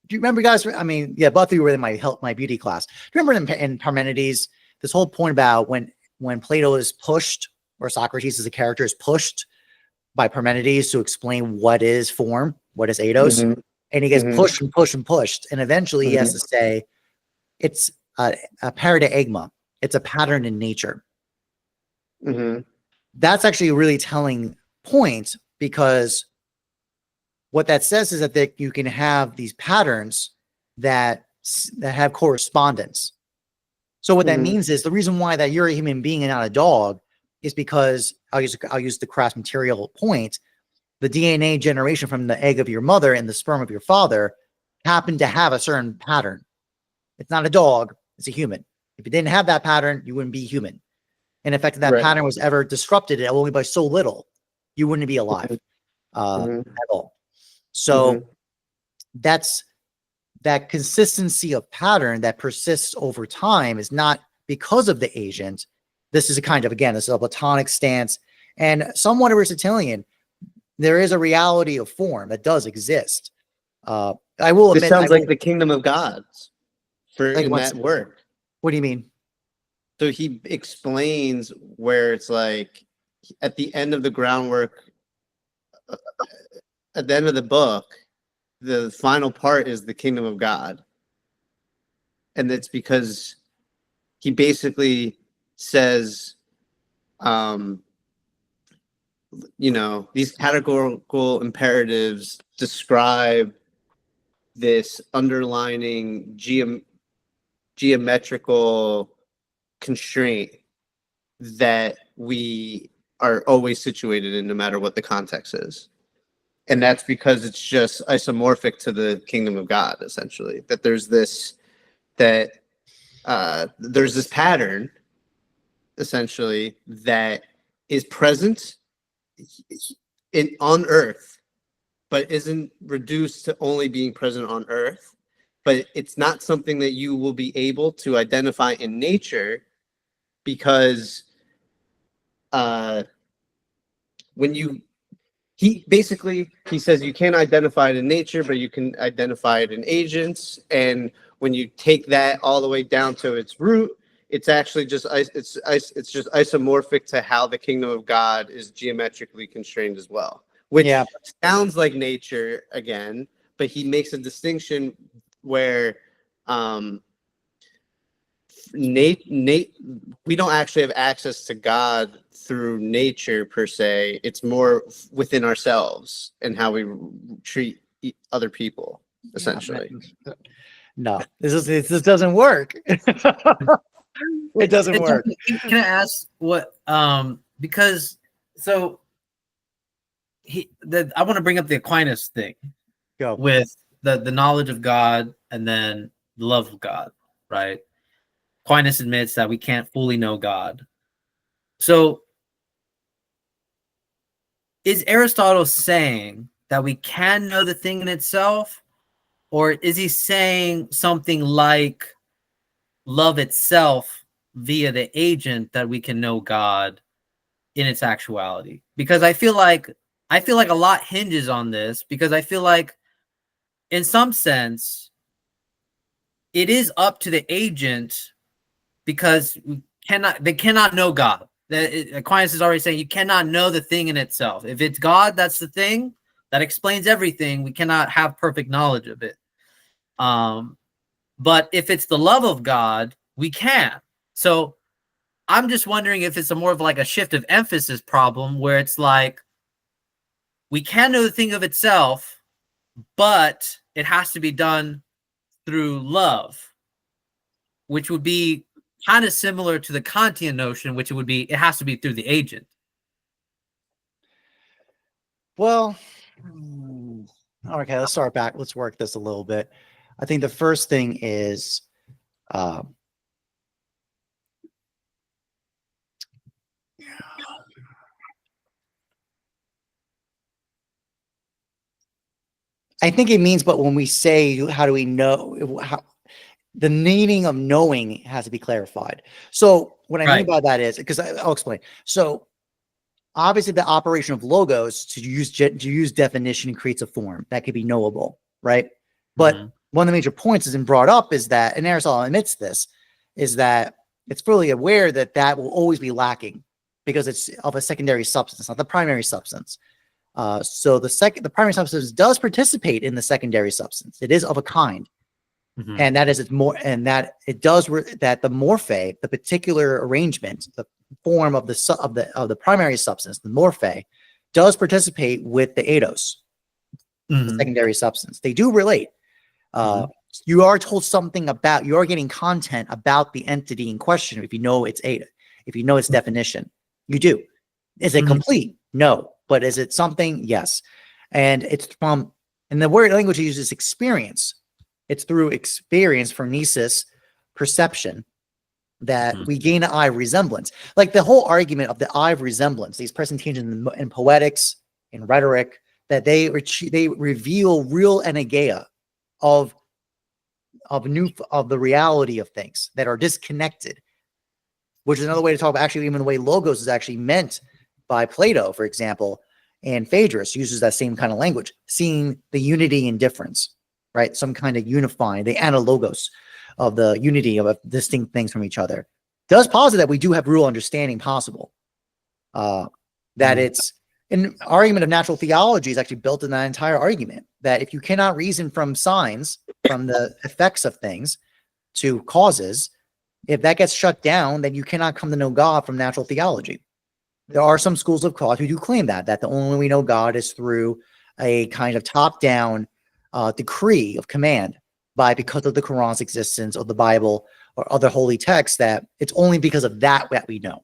Do you remember, guys? I mean, yeah, both of you were in my beauty class. Do you remember in Parmenides, this whole point about when Plato is pushed, or Socrates as a character is pushed by Parmenides to explain what is form, what is eidos, and he gets pushed and pushed and pushed, and eventually he has to say it's a paradigma, it's a pattern in nature. That's actually a really telling point, because what that says is that you can have these patterns that have correspondence. So what that means is, the reason why that you're a human being and not a dog is because I'll use the crass material point. the DNA generation from the egg of your mother and the sperm of your father happen to have a certain pattern. It's not a dog, it's a human. If it didn't have that pattern, you wouldn't be human. And in fact, if that Right. pattern was ever disrupted only by so little, you wouldn't be alive at all. So that's that consistency of pattern that persists over time is not because of the agent. This is a kind of, again, this is a Platonic stance and somewhat Aristotelian. There is a reality of form that does exist. I will admit, this sounds like the kingdom of gods for Like in what's- that work. what do you mean? So he explains where it's like at the end of the groundwork, at the end of the book, the final part is the kingdom of God. And that's because he basically says, these categorical imperatives describe this underlining geometrical constraint that we are always situated in no matter what the context is. And that's because it's just isomorphic to the kingdom of God, essentially. That there's this pattern, essentially, that is present on Earth, but isn't reduced to only being present on Earth. But it's not something that you will be able to identify in nature, because he says you can't identify it in nature, but you can identify it in agents. And when you take that all the way down to its root, it's actually just it's just isomorphic to how the kingdom of God is geometrically constrained as well, which sounds like nature again, but he makes a distinction where we don't actually have access to God through nature per se. It's more within ourselves and how we treat other people, essentially. No, this doesn't work. It doesn't work. Can I ask what? Because so I want to bring up the Aquinas thing. Go. With the knowledge of God and then the love of God, right? Aquinas admits that we can't fully know God. So is Aristotle saying that we can know the thing in itself, or is he saying something like love itself via the agent that we can know God in its actuality? Because I feel like a lot hinges on this, because I feel like in some sense it is up to the agent, because they cannot know God. Aquinas is already saying you cannot know the thing in itself. If it's God, that's the thing that explains everything. We cannot have perfect knowledge of it. But if it's the love of God, we can. So I'm just wondering if it's more of like a shift of emphasis problem, where it's like we can know the thing of itself, but it has to be done through love, which would be kind of similar to the Kantian notion, which it has to be through the agent. Well, okay, let's start back. Let's work this a little bit. I think the first thing is I think it means, but when we say, how do we know? The meaning of knowing has to be clarified. So what I mean by that is, because I'll explain. So obviously the operation of logos to use definition creates a form that could be knowable, right? But one of the major points is brought up is that, and Aristotle admits this, is that it's fully aware that that will always be lacking because it's of a secondary substance, not the primary substance. So the primary substance does participate in the secondary substance. It is of a kind. And that is that the morphe, the particular arrangement, the form of the primary substance, the morphe, does participate with the eidos, the secondary substance. They do relate. You are told something about, you are getting content about the entity in question if you know its eta, if you know its definition. You do. Is it complete? No. But is it something? Yes. And and the word language uses experience. It's through experience, phronesis, perception, that we gain an eye of resemblance. Like the whole argument of the eye of resemblance, these presentations in poetics, in rhetoric, that they reveal real anegeia of the reality of things that are disconnected, which is another way to talk about actually even the way logos is actually meant by Plato, for example, and Phaedrus uses that same kind of language, seeing the unity in difference, right? Some kind of unifying, the analogos of the unity of distinct things from each other. Does posit that we do have real understanding possible. That it's an argument of natural theology is actually built in that entire argument, that if you cannot reason from signs, from the effects of things to causes, if that gets shut down, then you cannot come to know God from natural theology. There are some schools of thought who do claim that the only way we know God is through a kind of top-down decree of command because of the Quran's existence or the Bible or other holy texts, that it's only because of that we know.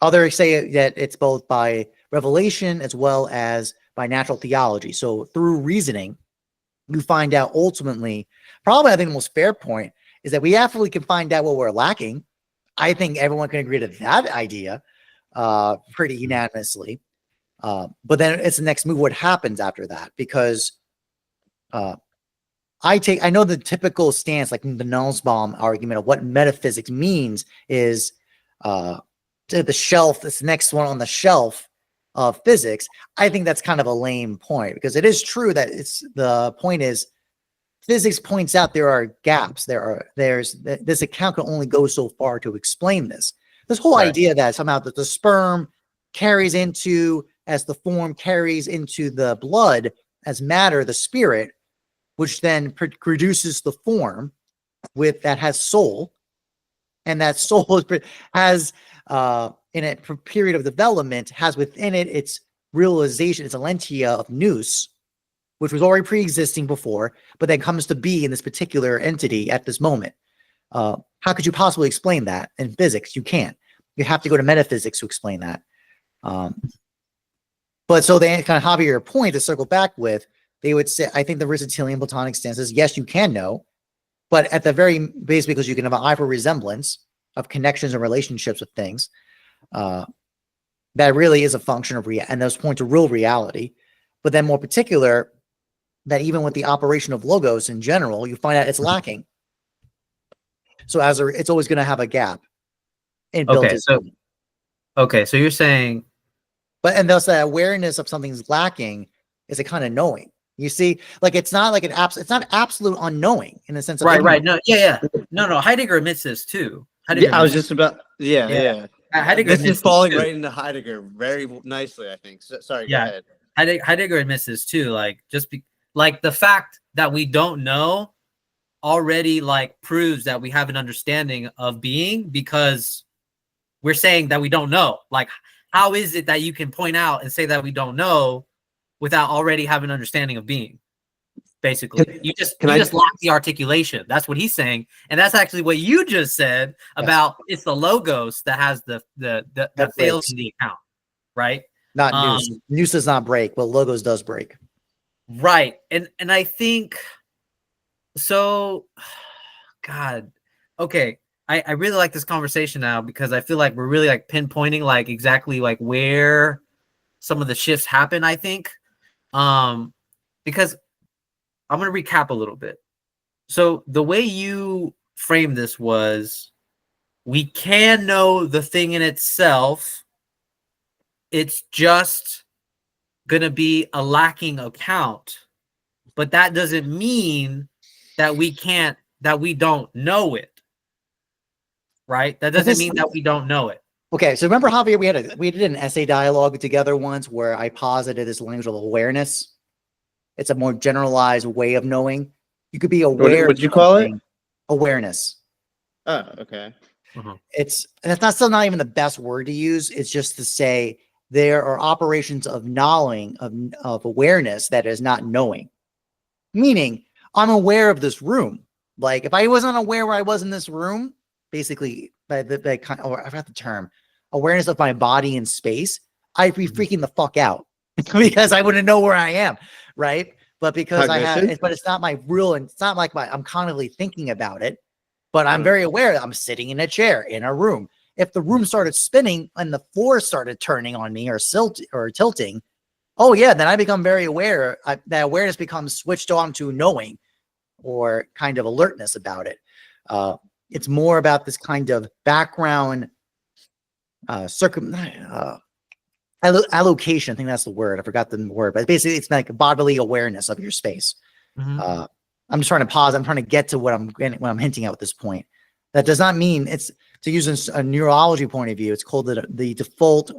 Others say that it's both by revelation as well as by natural theology. So through reasoning, you find out ultimately, probably I think the most fair point is that we absolutely can find out what we're lacking. I think everyone can agree to that idea pretty unanimously. But then it's the next move, what happens after that, because I know the typical stance, like the Nussbaum argument of what metaphysics means is to the shelf, this next one on the shelf of physics. I think that's kind of a lame point, because it is true that the point is physics points out there are gaps. This account can only go so far to explain this. This whole idea that somehow that the sperm carries into, as the form carries into the blood as matter, the spirit, which then produces the form that has soul, and that soul has in a period of development has within it its realization, its alentia of nous, which was already pre-existing before, but then comes to be in this particular entity at this moment. How could you possibly explain that in physics? You can't. You have to go to metaphysics to explain that. But so they kind of Javier, your point to circle back with, they would say, I think the Aristotelian Platonic stance is, yes, you can know, but at the very base, because you can have an eye for resemblance of connections and relationships with things, that really is a function of and those point to real reality. But then more particular, that even with the operation of logos in general, you find out it's lacking. So it's always going to have a gap. Okay, so you're saying, and thus that awareness of something's lacking is a kind of knowing. You see, like it's not like it's not absolute unknowing in the sense of right. No, no. Heidegger admits this too. Yeah, I was just about Heidegger this is falling right into Heidegger very nicely, I think. So, sorry, go ahead. Heidegger admits this too. Like like the fact that we don't know already like proves that we have an understanding of being, because we're saying that we don't know. Like, how is it that you can point out and say that we don't know without already having an understanding of being? Basically, you just lack the articulation. That's what he's saying, and that's actually what you just said about it's the logos that has that fails in the account, right? Not nous. Nous does not break, but logos does break. Right, and I think so. God, okay. I really like this conversation now, because I feel like we're really like pinpointing like exactly like where some of the shifts happen, I think. Because I'm going to recap a little bit. So the way you framed this was, we can know the thing in itself. It's just going to be a lacking account, but that doesn't mean that we don't know it. Right? That doesn't mean that we don't know it. Okay, so remember, Javier, we did an essay dialogue together once where I posited this language of awareness. It's a more generalized way of knowing. You could be aware. What did you call it? Awareness. Oh, okay. That's still not even the best word to use. It's just to say there are operations of knowing, of awareness that is not knowing. Meaning, I'm aware of this room. Like if I wasn't aware where I was in this room, basically, I forgot the term, awareness of my body in space, I'd be freaking the fuck out because I wouldn't know where I am, right? But because Cognition? but it's not my real, and it's not like I'm constantly thinking about it, but I'm Mm. very aware that I'm sitting in a chair in a room. If the room started spinning and the floor started turning on me or tilting, oh yeah, then I become very aware. That awareness becomes switched on to knowing or kind of alertness about it. It's more about this kind of background allocation. I think that's the word. I forgot the word, but basically it's like bodily awareness of your space. Mhm. I'm just trying to pause. I'm trying to get to what I'm hinting at with this point. That does not mean it's, to use a neurology point of view, it's called the default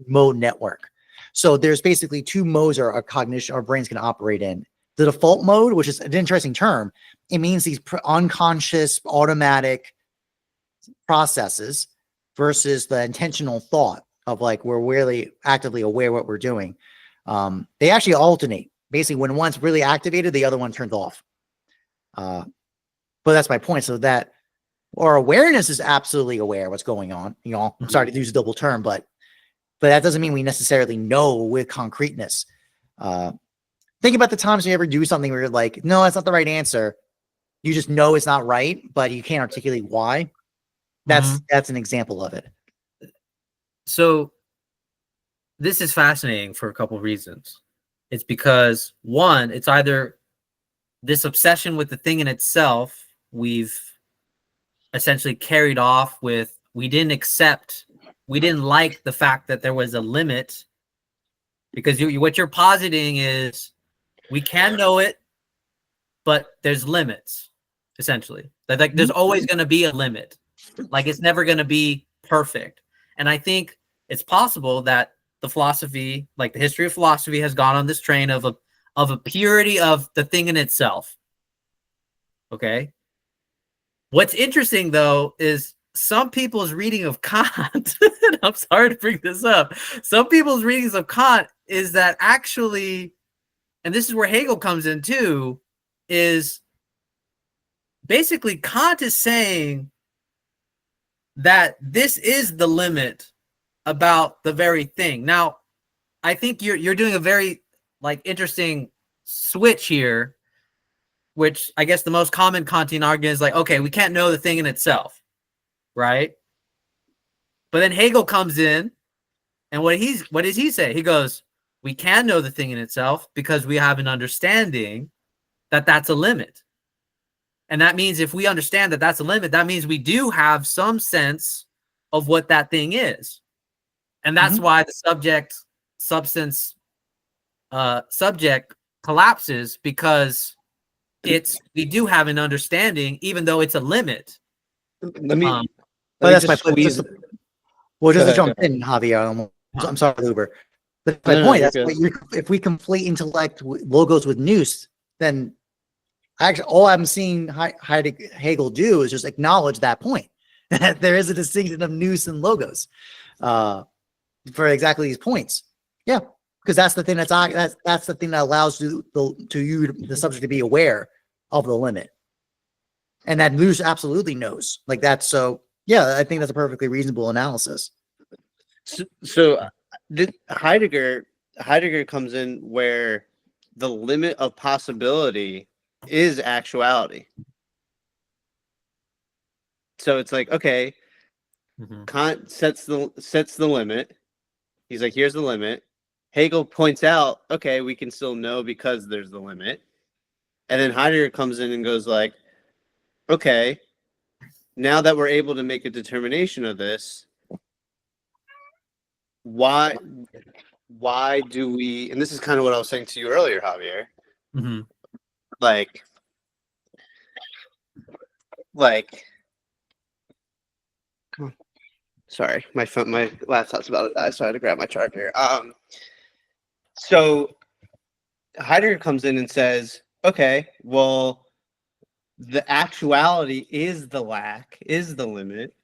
mode network. So there's basically two modes our cognition, our brains can operate in. The default mode, which is an interesting term, it means these unconscious automatic processes versus the intentional thought of like, we're really actively aware what we're doing. They actually alternate. Basically, when one's really activated, the other one turns off. But that's my point. So that our awareness is absolutely aware what's going on. You know, I'm sorry to use a double term, but that doesn't mean we necessarily know with concreteness. Think about the times you ever do something where you're like, no, that's not the right answer. You just know it's not right, but you can't articulate why. That's an example of it. So this is fascinating for a couple of reasons. It's because, one, it's either this obsession with the thing in itself we've essentially carried off with, we didn't like the fact that there was a limit, because what you're positing is we can know it, but there's limits, essentially. Like there's always going to be a limit. Like it's never going to be perfect. And I think it's possible that the philosophy, like the history of philosophy, has gone on this train of a purity of the thing in itself. Okay. What's interesting though is some people's reading of Kant, and I'm sorry to bring this up, some people's readings of Kant is that actually, and this is where Hegel comes in too, is basically Kant is saying that this is the limit about the very thing. Now, I think you're doing a very like interesting switch here, which I guess the most common Kantian argument is like, okay, we can't know the thing in itself, right? But then Hegel comes in, and what does he say? He goes, we can know the thing in itself because we have an understanding that that's a limit. And that means if we understand that that's a limit, that means we do have some sense of what that thing is. And that's why the subject collapses, because we do have an understanding, even though it's a limit. Let me. But let me that's my just squeeze. just to ahead, jump go in, Javier. I'm sorry, Luber. That's my No, no, point. you're That's good. what if we conflate intellect logos with nous, then actually all I'm seeing Hegel do is just acknowledge that point. That there is a distinction of nous and logos for exactly these points. Yeah, because that's the thing that's the thing that allows the subject to be aware of the limit, and that nous absolutely knows like that. So yeah, I think that's a perfectly reasonable analysis. So Heidegger comes in where the limit of possibility is actuality. So it's like, okay, Kant sets the limit. He's like, here's the limit. Hegel points out, okay, we can still know because there's the limit. And then Heidegger comes in and goes like, okay, now that we're able to make a determination of this, why do we, and this is kind of what I was saying to you earlier, Javier, like sorry, my laptop's about to die, so I had to grab my charger. So Heidegger comes in and says, okay, well, the actuality is the lack, is the limit.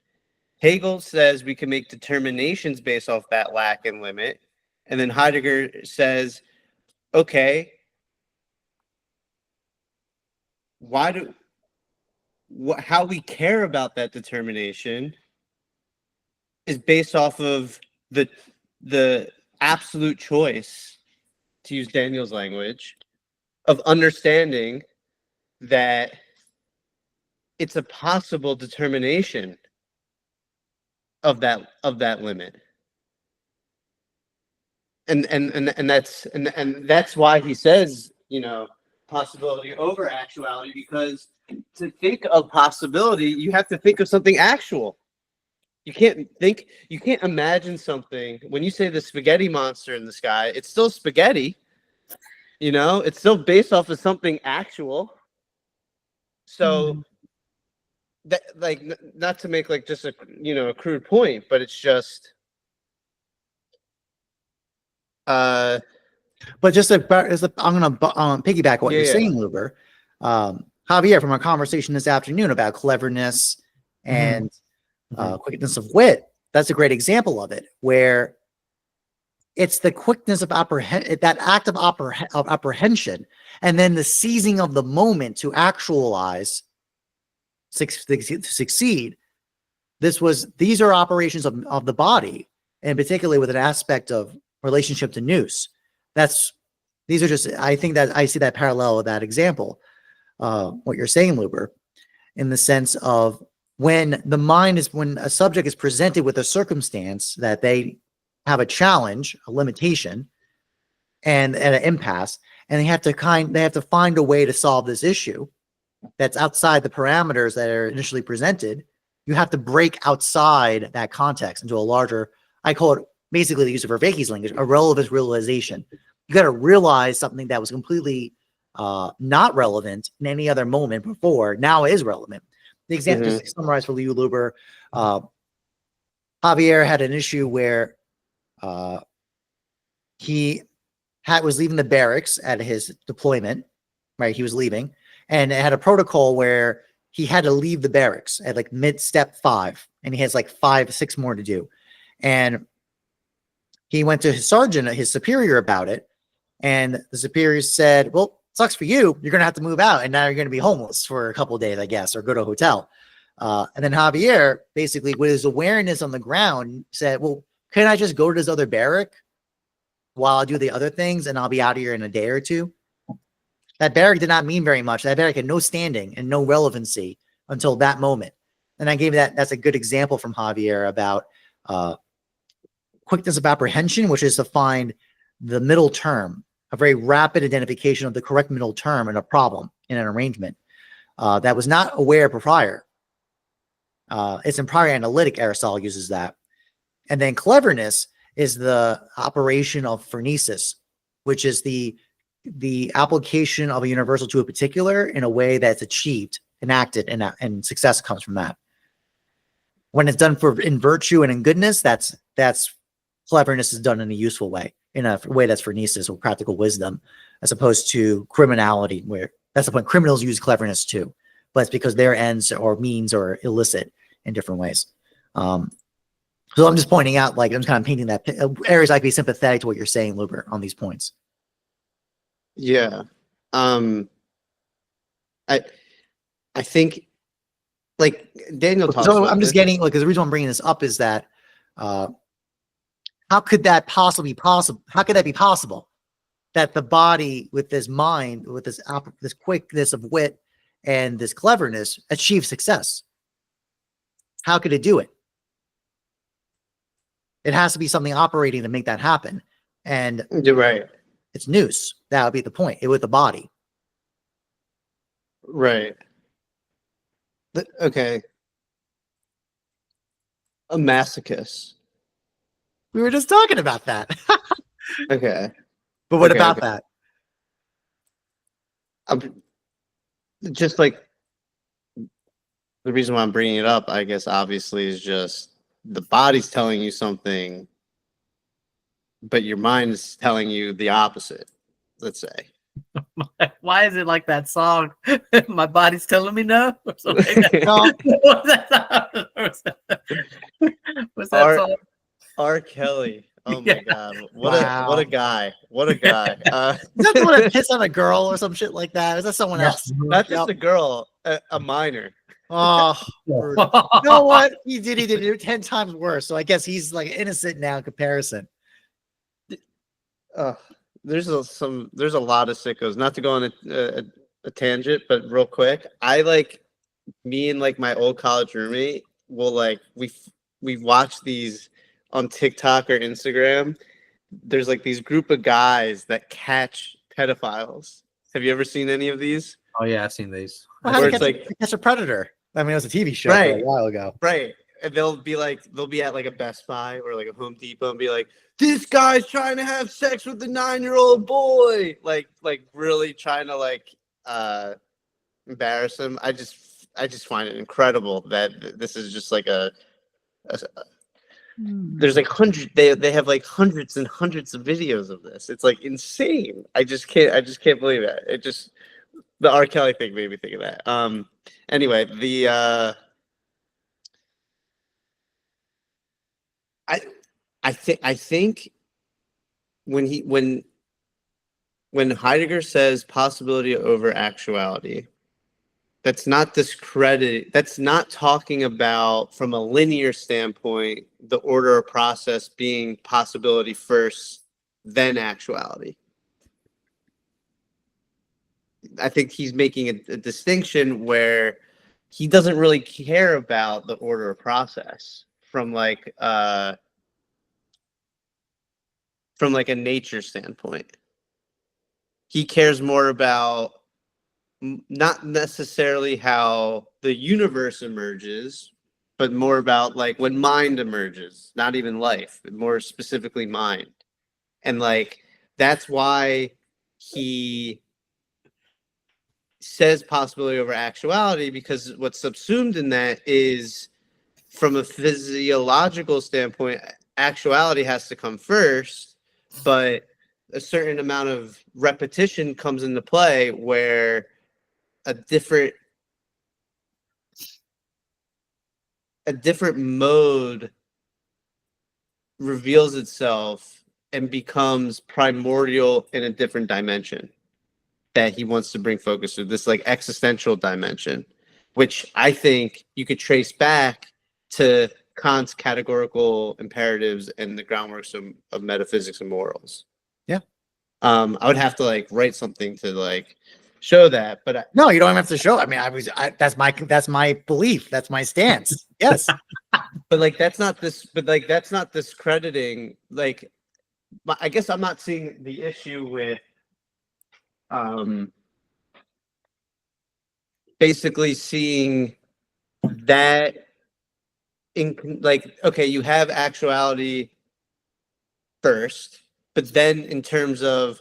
Hegel says we can make determinations based off that lack and limit. And then Heidegger says, okay, how we care about that determination is based off of the absolute choice, to use Daniel's language, of understanding that it's a possible determination of that limit. And that's why he says, possibility over actuality, because to think of possibility, you have to think of something actual. You can't imagine something. When you say the spaghetti monster in the sky, it's still spaghetti. It's still based off of something actual. So that, like, not to make like just a a crude point, but it's just but just I'm gonna piggyback what you're saying, Luber. Javier, from our conversation this afternoon about cleverness and quickness of wit, that's a great example of it, where it's the quickness of that act of apprehension, and then the seizing of the moment to actualize, to succeed. These are operations of the body, and particularly with an aspect of relationship to nous. These are just, I think that I see that parallel with that example, what you're saying, Luber, in the sense of when a subject is presented with a circumstance that they have a challenge, a limitation, and an impasse, and they have to find a way to solve this issue that's outside the parameters that are initially presented. You have to break outside that context into a larger, I call it basically the use of Vervaeke's language, a relevant realization. You got to realize something that was completely not relevant in any other moment before, now is relevant. The example, just to summarize for you, Luber, Javier had an issue where he was leaving the barracks at his deployment, right? He was leaving, and it had a protocol where he had to leave the barracks at like mid-step 5, and he has like 5-6 more to do. And he went to his sergeant, his superior, about it, and the superior said, well, sucks for you. You're going to have to move out, and now you're going to be homeless for a couple of days, I guess, or go to a hotel. And then Javier, basically, with his awareness on the ground, said, well, can I just go to this other barrack while I do the other things, and I'll be out of here in a day or two? That barrack did not mean very much. That barrack had no standing and no relevancy until that moment. And I gave that's a good example from Javier about quickness of apprehension, which is to find the middle term, a very rapid identification of the correct middle term in a problem, in an arrangement that was not aware prior. It's in prior analytic, Aristotle uses that. And then cleverness is the operation of phronesis, which is the application of a universal to a particular in a way that's achieved, enacted, and success comes from that. When it's done in virtue and in goodness, that's cleverness is done in a useful way, in a way that's phronesis or practical wisdom, as opposed to criminality, where that's the point. Criminals use cleverness too, but it's because their ends or means are illicit in different ways. So I'm just pointing out, like, I'm kind of painting that areas I can be sympathetic to what you're saying, Luber, on these points. Yeah. I think, like, Daniel talks so about I'm just this. getting, like, because the reason I'm bringing this up is that how could that possibly be possible? How could that be possible that the body with this mind, with this quickness of wit and this cleverness achieve success? How could it do it? It has to be something operating to make that happen. And you're right. It's nous. That would be the point. With the body. Right. Okay. A masochist. We were just talking about that. Okay. But what about that? Just like, the reason why I'm bringing it up, I guess, obviously, is just the body's telling you something, but your mind is telling you the opposite, let's say. Why is it like that song? My body's telling me no, or something. No. What's that song? R. Kelly. Oh Yeah. my God! What a guy! What a guy! Is that the one that pissed on a girl or some shit like that? Is that someone else? Not just a girl, a minor. Oh, you know what? He did it 10 times worse. So I guess he's like innocent now in comparison. there's a lot of sickos. Not to go on a tangent, but real quick, me and like my old college roommate will like we watch these on TikTok or Instagram. There's like these group of guys that catch pedophiles. Have you ever seen any of these? Oh yeah, I've seen these. Well, how Where to it's like catch a predator. I mean, it was a TV show Right. a while ago. Right. And they'll be at like a Best Buy or like a Home Depot and be like, this guy's trying to have sex with the 9-year-old boy. Like really trying to like embarrass him. I just find it incredible that this is just like there's like they have like hundreds and hundreds of videos of this. It's like insane. I just can't believe it. The R. Kelly thing made me think of that. Anyway, I think when Heidegger says possibility over actuality, that's not talking about from a linear standpoint the order of process being possibility first, then actuality. I think he's making a distinction where he doesn't really care about the order of process from like a nature standpoint. He cares more about not necessarily how the universe emerges, but more about like when mind emerges, not even life, but more specifically mind. And like that's why he says possibility over actuality, because what's subsumed in that is, from a physiological standpoint, actuality has to come first, but a certain amount of repetition comes into play where a different mode reveals itself and becomes primordial in a different dimension that he wants to bring focus to, this like existential dimension, which I think you could trace back to Kant's categorical imperatives and the groundworks of metaphysics and morals. Yeah. I would have to like write something to like show that, but No, you don't have to show. I mean, that's my belief. That's my stance. Yes. but like that's not discrediting. Like, I guess I'm not seeing the issue with basically seeing that in like, okay, you have actuality first, but then in terms of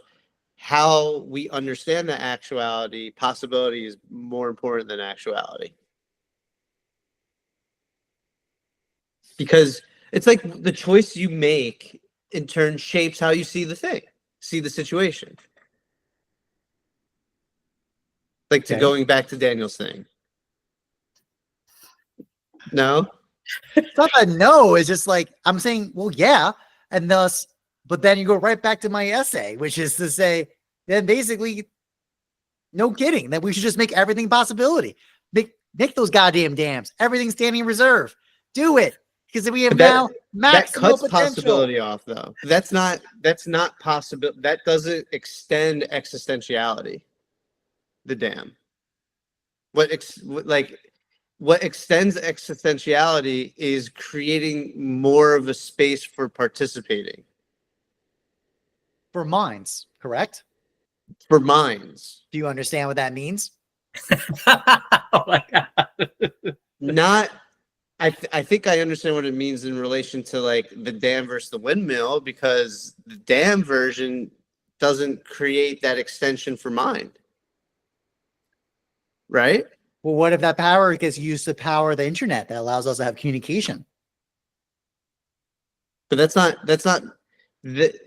how we understand the actuality, possibility is more important than actuality. Because it's like the choice you make in turn shapes how you see the thing, see the situation. Like to going back to Daniel's thing. No? It's not a no. It's just like, I'm saying, well, yeah. And thus, but then you go right back to my essay, which is to say, then basically, no kidding, that we should just make everything possibility. Make those goddamn dams. Everything standing reserve. Do it. Because if we have now that cuts potential. Possibility off, though. That's not possible. That doesn't extend existentiality. The dam. What extends existentiality is creating more of a space for participating. For minds, correct? For minds. Do you understand what that means? Oh my god. Not. I think I understand what it means in relation to like the dam versus the windmill, because the dam version doesn't create that extension for mind. Right? Well, what if that power gets used to power the internet that allows us to have communication? But that's not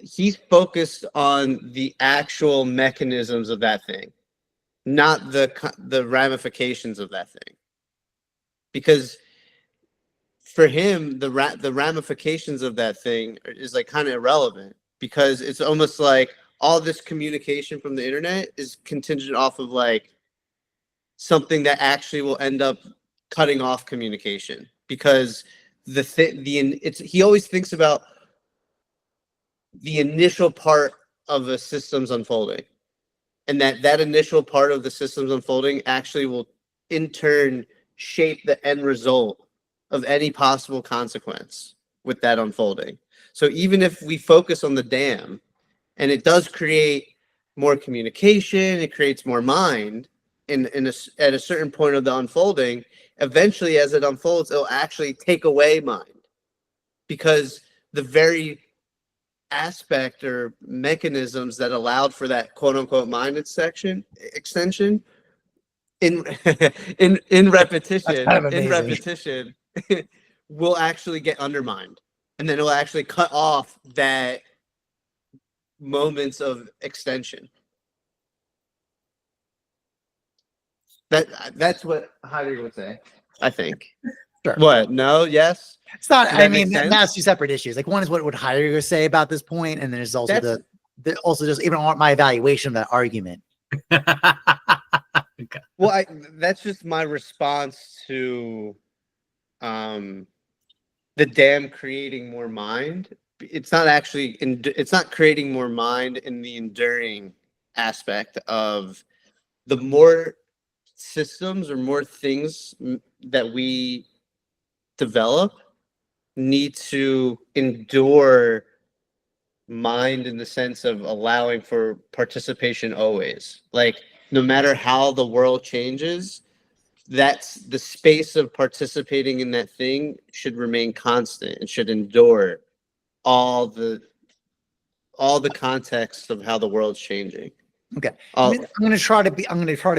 he's focused on the actual mechanisms of that thing, not the ramifications of that thing. Because for him, the ramifications of that thing is like kind of irrelevant, because it's almost like all this communication from the internet is contingent off of like something that actually will end up cutting off communication, because he always thinks about the initial part of a system's unfolding, and that initial part of the system's unfolding actually will in turn shape the end result of any possible consequence with that unfolding. So even if we focus on the dam, and it does create more communication, it creates more mind at a certain point of the unfolding, eventually as it unfolds, it'll actually take away mind, because the very aspect or mechanisms that allowed for that quote unquote mind extension in in repetition kind of amazing. will actually get undermined, and then it'll actually cut off that moments of extension. That's what Heidegger would say, I think. Sure. What? No? Yes? It's not. Does I that make mean, sense? that's two separate issues. Like one is what would Heidegger say about this point, and then there's also That's- also just even my evaluation of that argument. Well, that's just my response to the dam creating more mind. It's not actually it's not creating more mind in the enduring aspect of the more systems or more things that we develop need to endure mind in the sense of allowing for participation always. Like no matter how the world changes, that's the space of participating in that thing should remain constant and should endure all the context of how the world's changing. Okay, I'm going to try to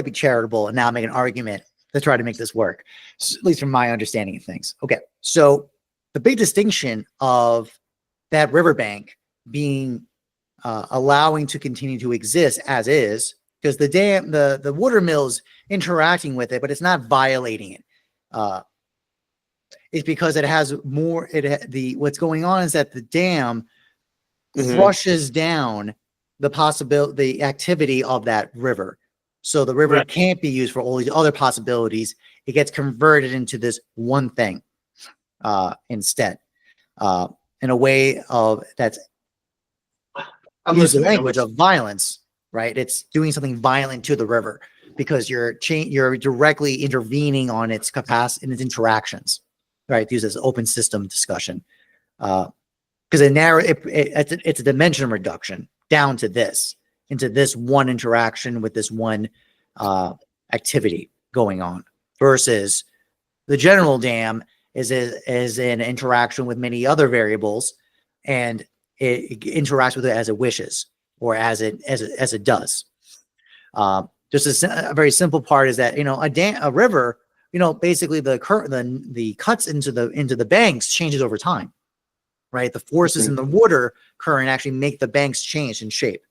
be charitable and now make an argument to try to make this work, at least from my understanding of things. Okay, so the big distinction of that riverbank being allowing to continue to exist as is, because the dam, the water mill's interacting with it, but it's not violating it. It's because it has more. What's going on is that the dam flushes down the activity of that river. So the river can't be used for all these other possibilities. It gets converted into this one thing instead, in a way of that's use the language of violence, right? It's doing something violent to the river because you're directly intervening on its capacity and its interactions, right? Use this open system discussion because it's a dimension reduction down to this, into this one interaction with this one activity going on, versus the general dam is an interaction with many other variables, and it interacts with it as it wishes or as it does. Just a very simple part is that a river, basically the cuts into the banks changes over time, right? The forces in the water current actually make the banks change in shape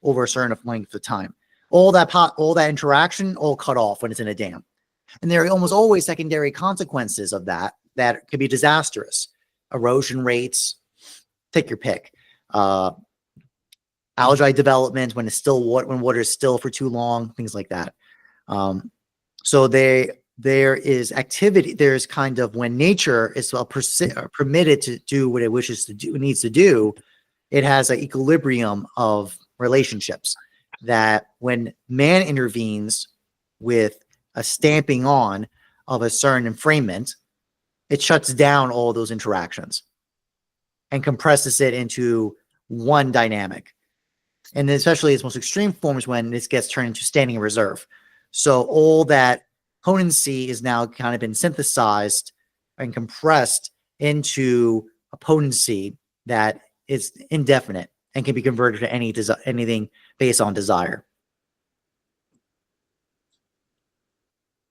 over a certain length of time. All that interaction all cut off when it's in a dam, and there are almost always secondary consequences of that could be disastrous. Erosion rates, take your pick. Algae development when water is still for too long, things like that. So there is activity. There's kind of when nature is permitted to do what it wishes to do, needs to do, it has an equilibrium of relationships that when man intervenes with a stamping on of a certain enfrainment, it shuts down all those interactions and compresses it into one dynamic. And especially its most extreme forms when this gets turned into standing reserve. So all that potency is now kind of been synthesized and compressed into a potency that is indefinite and can be converted to anything based on desire.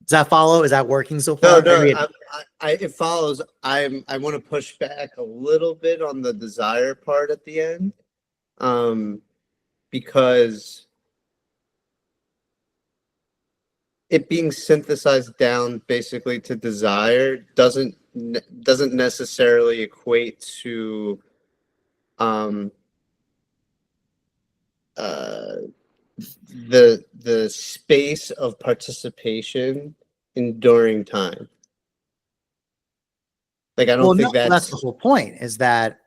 Does that follow? Is that working so far? No, it follows. I want to push back a little bit on the desire part at the end, because it being synthesized down basically to desire doesn't necessarily equate to the space of participation enduring time. Like I don't think that's the whole point, is that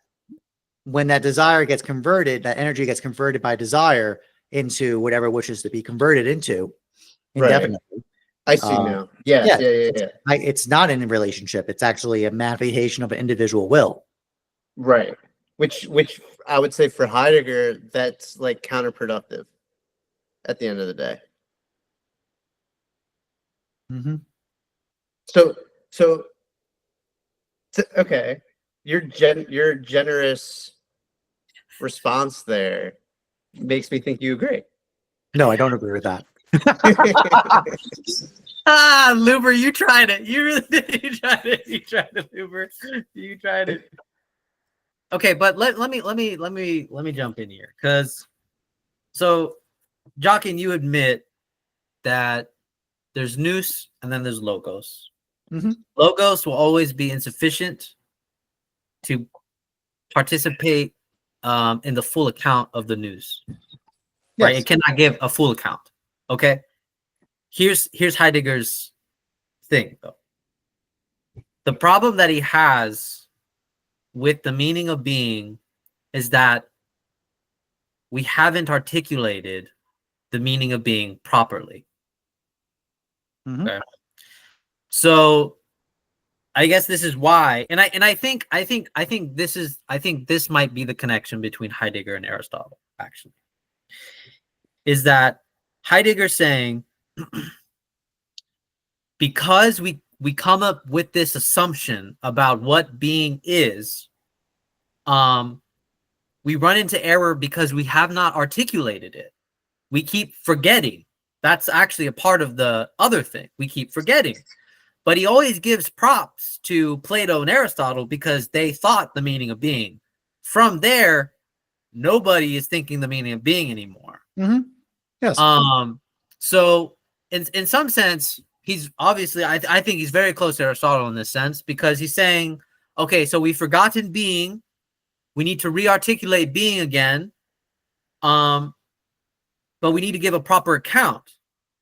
when that desire gets converted, that energy gets converted by desire into whatever it wishes to be converted into indefinitely. I see now. Yeah. It's not in a relationship. It's actually a manifestation of an individual will. Right. Which I would say for Heidegger, that's like counterproductive at the end of the day. Mm-hmm. So okay, your generous response there makes me think you agree. No, I don't agree with that. Luber, you tried it. You really did. You tried it. You tried it, Luber. You tried it. Okay, but let me jump in here, because so Joaquin, you admit that there's nous and then there's logos. Mm-hmm. Logos will always be insufficient to participate in the full account of the nous. Right? Yes. It cannot give a full account. Okay. Here's Heidegger's thing, though. The problem that he has with the meaning of being is that we haven't articulated the meaning of being properly. Mm-hmm. Okay. So I guess this is why, and I think this might be the connection between Heidegger and Aristotle, actually. Is that Heidegger saying, because we come up with this assumption about what being is, we run into error because we have not articulated it. We keep forgetting. That's actually a part of the other thing. We keep forgetting. But he always gives props to Plato and Aristotle because they thought the meaning of being. From there, nobody is thinking the meaning of being anymore. Mm-hmm. Yes. So in some sense, he's obviously, I think he's very close to Aristotle in this sense, because he's saying, okay, so we've forgotten being. We need to re-articulate being again. But we need to give a proper account.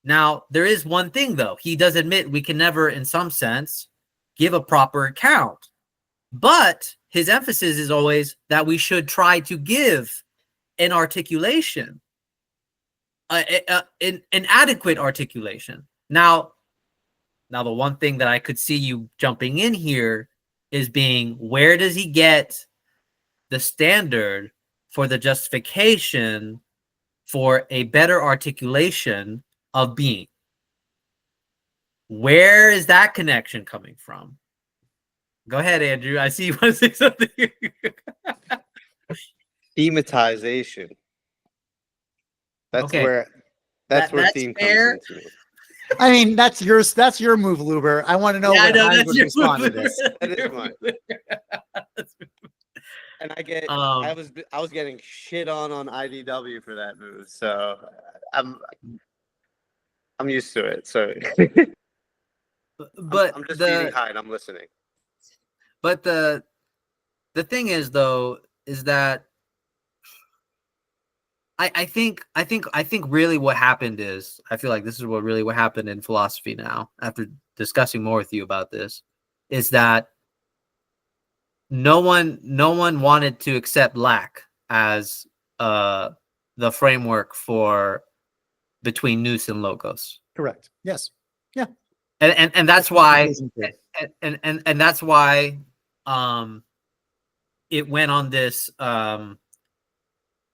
Now, there is one thing, though. He does admit we can never, in some sense, give a proper account. But his emphasis is always that we should try to give an articulation, an adequate articulation. Now, the one thing that I could see you jumping in here is being, where does he get the standard for the justification for a better articulation of being? Where is that connection coming from? Go ahead, Andrew. I see you want to say something. Thematization. That's Okay. where That's theme fair. comes into it. I mean, that's your move, Luber. I want to know what I would respond to this. That is mine. And I was getting shit on IDW for that move, so I'm used to it. So, but I'm just eating hide. I'm listening. But the thing is, though, is that I think really what happened is, I feel like this is what happened in philosophy now, after discussing more with you about this, is that no one wanted to accept lack as the framework for between nous and logos. Correct. Yes. Yeah. And that's why and that's why it went on this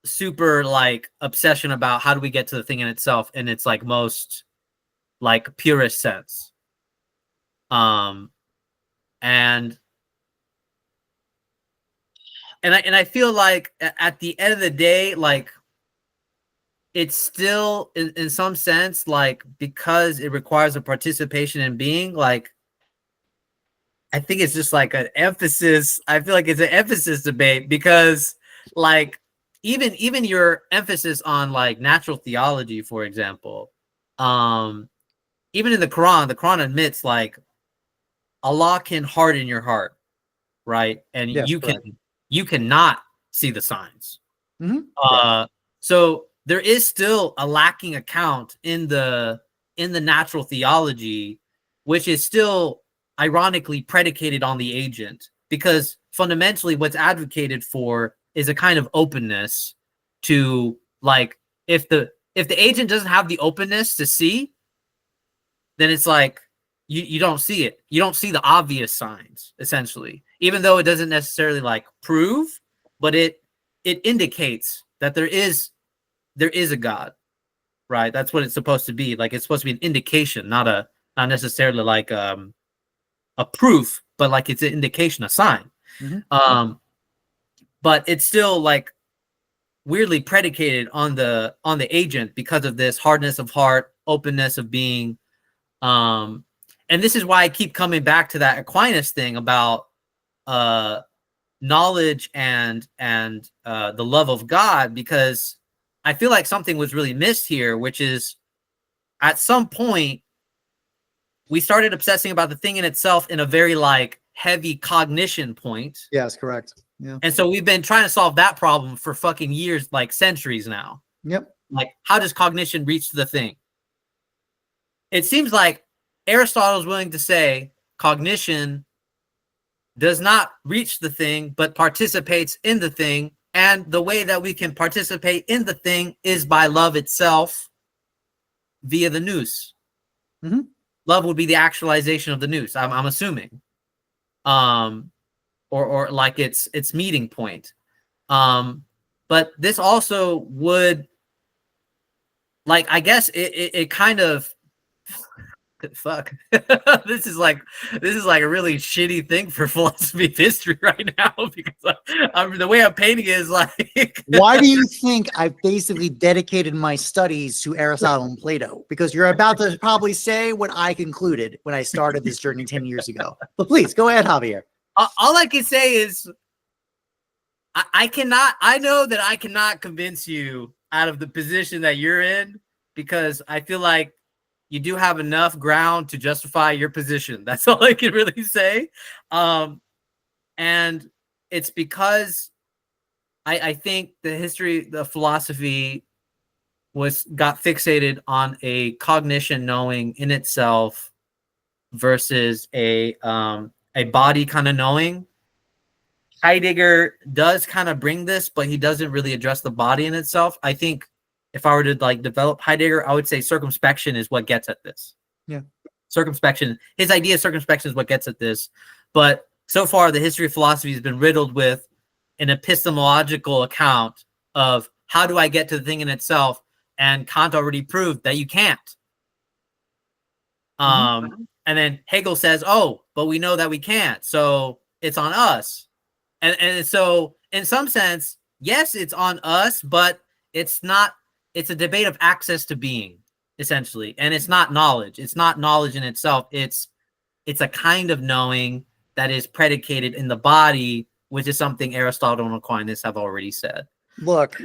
super like obsession about how do we get to the thing in itself in its like most like purest sense. And I feel like at the end of the day, like it's still in some sense, like, because it requires a participation in being, like, I think it's just like an emphasis. I feel like it's an emphasis debate, because like even your emphasis on like natural theology, for example, even in the Quran admits like Allah can harden your heart, right? And Yes, you cannot see the signs. Mm-hmm. So there is still a lacking account in the natural theology, which is still ironically predicated on the agent, because fundamentally what's advocated for is a kind of openness to, like, if the agent doesn't have the openness to see, then it's like you don't see it. You don't see the obvious signs, essentially, even though it doesn't necessarily like prove, but it indicates that there is a God, right? That's what it's supposed to be. Like, it's supposed to be an indication, not necessarily like a proof, but like it's an indication, a sign. But it's still like weirdly predicated on the agent because of this hardness of heart, openness of being. And this is why I keep coming back to that Aquinas thing about knowledge and the love of God, because I feel like something was really missed here, which is at some point we started obsessing about the thing in itself in a very like heavy cognition point. Yes, correct. Yeah. And so we've been trying to solve that problem for fucking years, like centuries now. Yep. Like, how does cognition reach the thing? It seems like Aristotle is willing to say cognition does not reach the thing, but participates in the thing. And the way that we can participate in the thing is by love itself via the nous. Love would be the actualization of the nous, I'm assuming. Or like its meeting point. But this also would, like, I guess it kind of, fuck. this is like a really shitty thing for philosophy of history right now, because the way I'm painting it is like. Why do you think I've basically dedicated my studies to Aristotle and Plato? Because you're about to probably say what I concluded when I started this journey 10 years ago. But please go ahead, Javier. All I can say is I know that I cannot convince you out of the position that you're in, because I feel like you do have enough ground to justify your position. That's all I can really say. And it's because I think the philosophy got fixated on a cognition knowing in itself versus a body kind of knowing. Heidegger does kind of bring this, but he doesn't really address the body in itself. I think if I were to like develop Heidegger, I would say circumspection is what gets at this. Yeah. Circumspection. His idea of circumspection is what gets at this. But so far, the history of philosophy has been riddled with an epistemological account of how do I get to the thing in itself? And Kant already proved that you can't. And then Hegel says, oh, but we know that we can't. So it's on us. And so in some sense, yes, it's on us, but it's not. It's a debate of access to being, essentially. And it's not knowledge. It's not knowledge in itself. It's a kind of knowing that is predicated in the body, which is something Aristotle and Aquinas have already said. Look.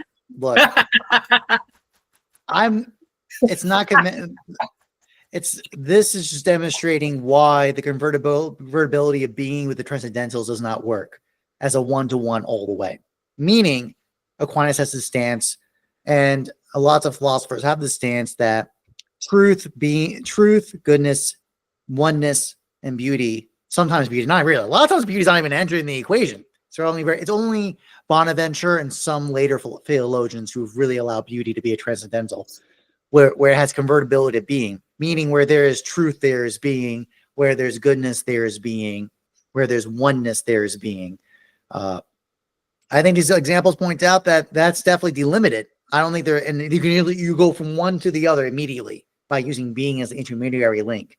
This is just demonstrating why the convertibility of being with the transcendentals does not work as a one-to-one all the way. Meaning, Aquinas has this stance, and lots of philosophers have the stance that truth, goodness, oneness, and beauty. Sometimes beauty, not really. A lot of times beauty is not even entering the equation. It's only Bonaventure and some later theologians who've really allowed beauty to be a transcendental, where it has convertibility of being, meaning where there is truth, there is being, where there's goodness, there is being, where there's oneness, there is being. I think these examples point out that that's definitely delimited. I don't think and you go from one to the other immediately by using being as the intermediary link.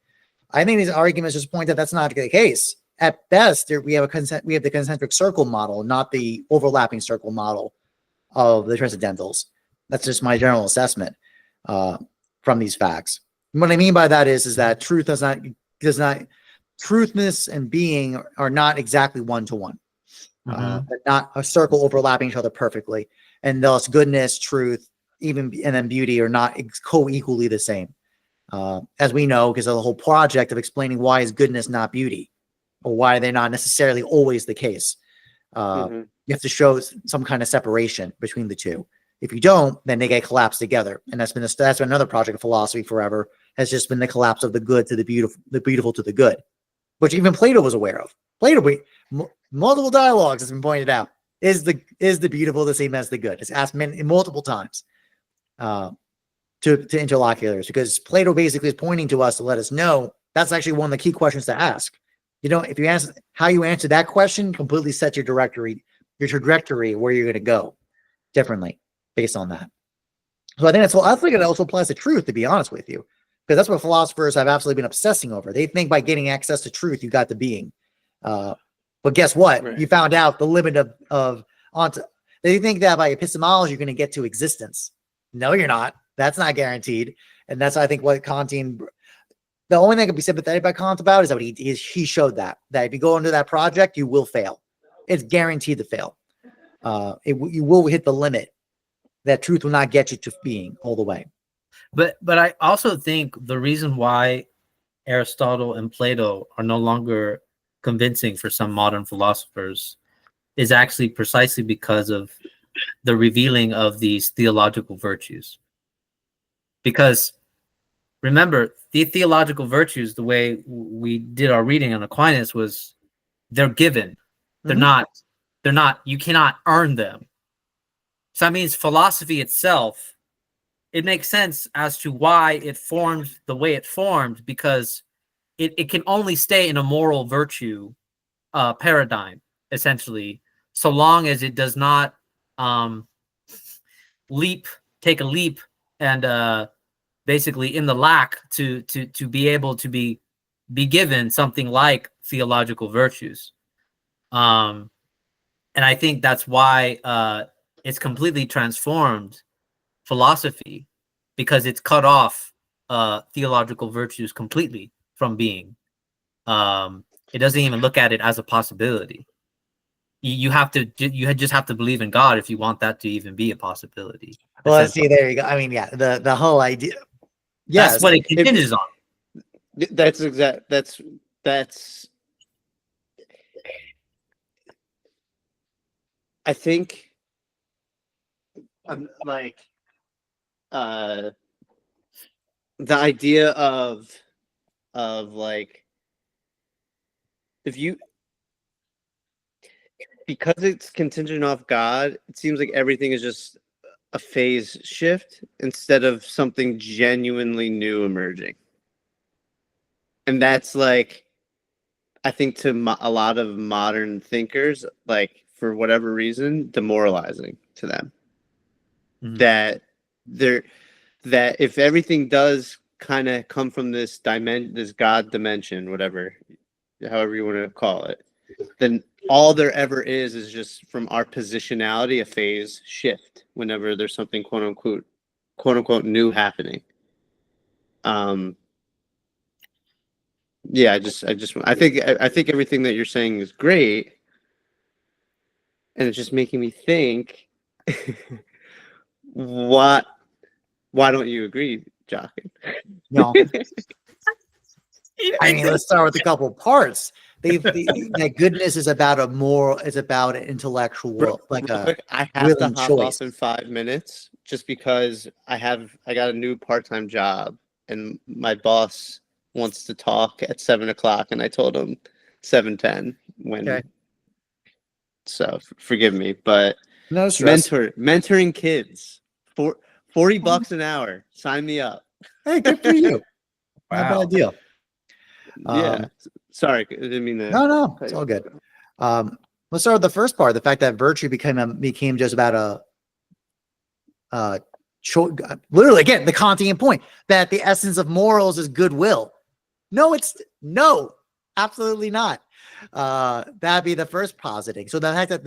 I think these arguments just point out that's not the case. At best, we have the concentric circle model, not the overlapping circle model of the transcendentals. That's just my general assessment from these facts. And what I mean by that is that truth truthness and being are not exactly one-to-one. Not a circle overlapping each other perfectly, and thus goodness, truth, and then beauty are not co-equally the same. As we know, because of the whole project of explaining why is goodness not beauty, or why they're not necessarily always the case. You have to show some kind of separation between the two. If you don't, then they get collapsed together, and that's been another project of philosophy forever. Has just been the collapse of the good to the beautiful to the good, which even Plato was aware of. Multiple dialogues has been pointed out. is the beautiful the same as the good? It's asked multiple times to interlocutors, because Plato basically is pointing to us to let us know that's actually one of the key questions to ask. If you answer how you answer that question, completely sets your trajectory where you're going to go differently based on that. So I think it also applies to truth, to be honest with you, because that's what philosophers have absolutely been obsessing over. They think by getting access to truth, you got the being. But guess what? Right. You found out the limit of onto. They think that by epistemology, you're going to get to existence. No, you're not. That's not guaranteed. And that's, I think, what Kantian. The only thing I can be sympathetic about Kant about is that he showed that if you go into that project, you will fail. It's guaranteed to fail. You will hit the limit. That truth will not get you to being all the way. But I also think the reason why Aristotle and Plato are no longer convincing for some modern philosophers is actually precisely because of the revealing of these theological virtues. Because remember, the theological virtues, the way we did our reading on Aquinas, was they're given. They're not, you cannot earn them. So that means philosophy itself, it makes sense as to why it formed the way it formed, because it can only stay in a moral virtue paradigm, essentially, so long as it does not take a leap and basically in the lack to be able to be given something like theological virtues. And I think that's why it's completely transformed philosophy, because it's cut off theological virtues completely from being. It doesn't even look at it as a possibility. You just have to believe in God if you want that to even be a possibility. Well, let's see. There you go. I mean, yeah, the whole idea. Yes, that's what it hinges on. That's exact. That's. I think, like, the idea of like, because it's contingent off God, it seems like everything is just a phase shift instead of something genuinely new emerging. And that's, like, I think to a lot of modern thinkers, like, for whatever reason, demoralizing to them. Mm-hmm. That if everything does kind of come from this God dimension, whatever, however you want to call it, then all there ever is just, from our positionality, a phase shift whenever there's something quote unquote new happening. Yeah, I think everything that you're saying is great, and it's just making me think, why don't you agree, Jochen? No. I mean, let's start with a couple parts. That goodness is about about an intellectual, I have to hop off in 5 minutes just because I got a new part-time job and my boss wants to talk at 7:00, and I told him 7:10 so forgive me, but no stress. Mentoring kids for $40 an hour. Sign me up. Hey, good for you. Wow. Not a bad deal. Yeah. Sorry, I didn't mean that. No, it's all good. Let's start with the first part, the fact that virtue became just about literally, again, the Kantian point that the essence of morals is goodwill. No, absolutely not. That'd be the first positing. So the fact that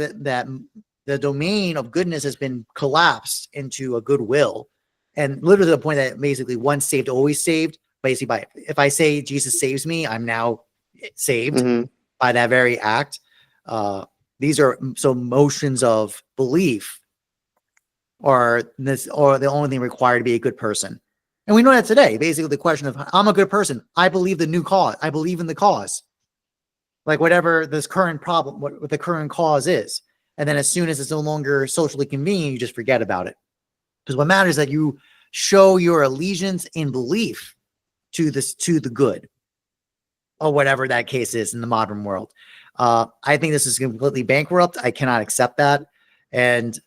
the domain of goodness has been collapsed into a goodwill, and literally to the point that basically once saved, always saved. Basically, if I say Jesus saves me, I'm now saved by that very act. These are motions of belief or the only thing required to be a good person. And we know that today. Basically, the question of I'm a good person. I believe the new cause. I believe in the cause. Like whatever this current problem, what the current cause is. And then as soon as it's no longer socially convenient, you just forget about it. Because what matters is that you show your allegiance in belief to the good, or whatever that case is in the modern world. I think this is completely bankrupt. I cannot accept that. And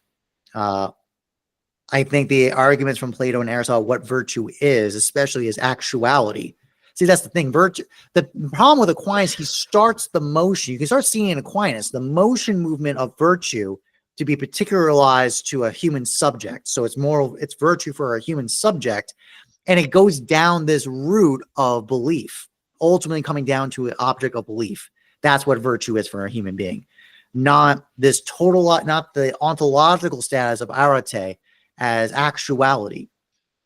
I think the arguments from Plato and Aristotle, what virtue is, especially is actuality. See, that's the thing. Virtue. The problem with Aquinas, he starts the motion. You can start seeing in Aquinas the motion movement of virtue to be particularized to a human subject. So it's virtue for a human subject, and it goes down this route of belief, ultimately coming down to an object of belief. That's what virtue is for a human being, not this not the ontological status of arete as actuality,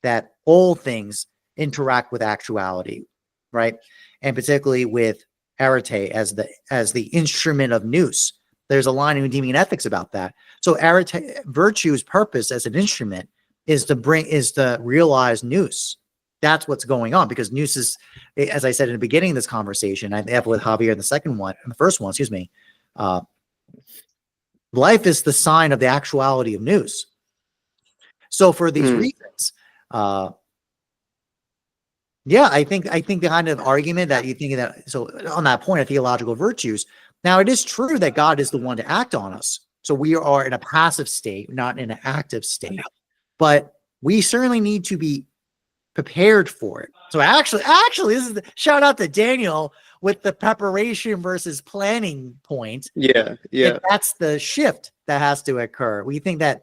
that all things interact with actuality, right? And particularly with arete as the instrument of nous. There's a line in Redeeming Ethics about that. So arete, virtue's purpose as an instrument is to realize nous. That's what's going on, because nous is, as I said in the beginning of this conversation, I have with Javier in the first one, excuse me. Life is the sign of the actuality of nous. So for these reasons, I think the kind of argument that you think that, so on that point of theological virtues, now it is true that God is the one to act on us. So we are in a passive state, not in an active state, but we certainly need to be prepared for it. So actually, this is shout out to Daniel with the preparation versus planning point. Yeah. That's the shift that has to occur. We think that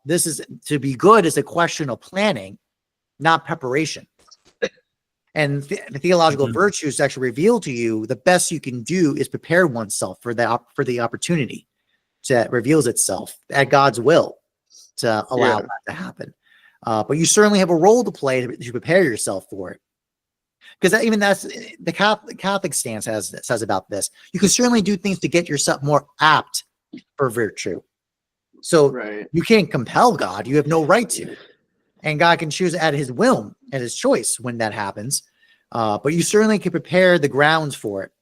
this is to be good is a question of planning, not preparation. And the theological virtues actually reveal to you the best you can do is prepare oneself for the opportunity that reveals itself at God's will to allow that to happen. But you certainly have a role to play to prepare yourself for it. Because even that's the Catholic stance says about this. You can certainly do things to get yourself more apt for virtue. So you can't compel God. You have no right to. And God can choose at his will, at his choice when that happens. But you certainly can prepare the grounds for it.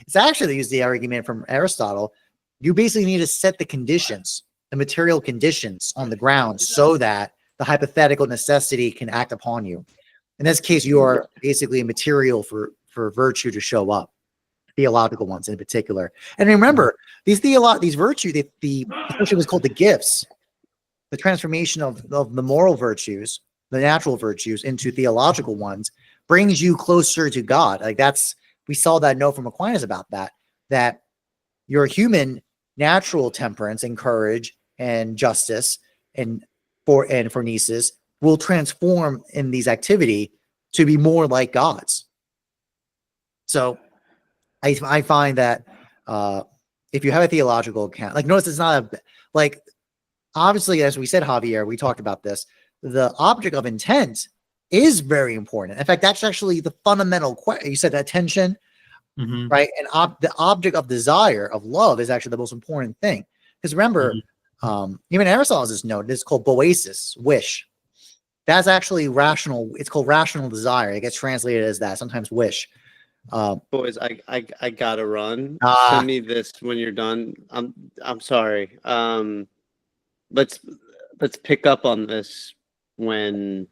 It's actually, they use the argument from Aristotle. You basically need to set the conditions, the material conditions on the ground so that the hypothetical necessity can act upon you. In this case, you are basically a material for virtue to show up, theological ones in particular. And remember, these virtue, the virtue was called the gifts. The transformation of the moral virtues, the natural virtues into theological ones brings you closer to God. Like we saw that note from Aquinas about that your human natural temperance and courage and justice and phronesis will transform in these activity to be more like God's. So I find that if you have a theological account, like notice it's not obviously, as we said, Javier, we talked about this, the object of intent is very important. In fact, that's actually the fundamental question. You said attention, right? And the object of desire, of love, is actually the most important thing. Because remember, even Aristotle has this note, it's called boesis, wish. That's actually rational. It's called rational desire. It gets translated as that, sometimes wish. Boys, I gotta run. Send me this when you're done. I'm sorry. Let's pick up on this when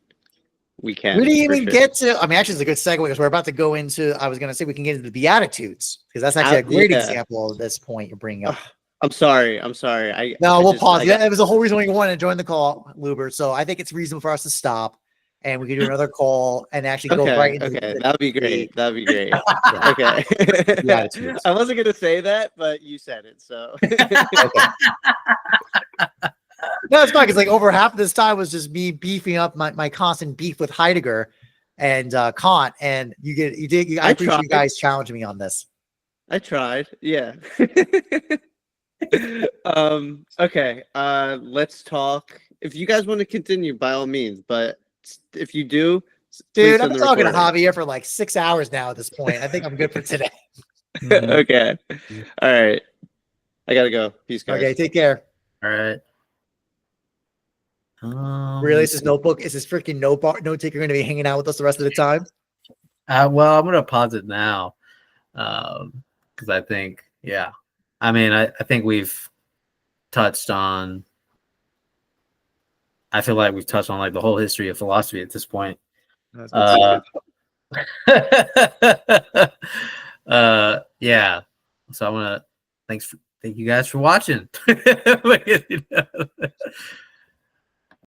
we can. We didn't even get to. I mean, actually, it's a good segue because we're about to go into. I was going to say we can get into the Beatitudes because that's actually a great example of this point you're bringing up. I'm sorry. We'll pause. It was the whole reason why you wanted to join the call, Luber. So I think it's reasonable for us to stop and we can do another call and actually go right into that'd be great. Okay. I wasn't going to say that, but you said it. So. No, it's fine because over half of this time was just me beefing up my constant beef with Heidegger and Kant, and I appreciate you guys challenging me on this. I tried, yeah. Okay. Let's talk. If you guys want to continue, by all means. But if you do, dude, I've been talking to Javier for like 6 hours now at this point. I think I'm good for today. Okay. All right. I gotta go. Peace, guys. Okay, take care. All right. Really, is this notebook? Is this freaking note taker going to be hanging out with us the rest of the time? Well, I'm going to pause it now because I think, I think we've touched on. I feel like we've touched on like the whole history of philosophy at this point. Yeah. So I'm gonna thank you guys for watching.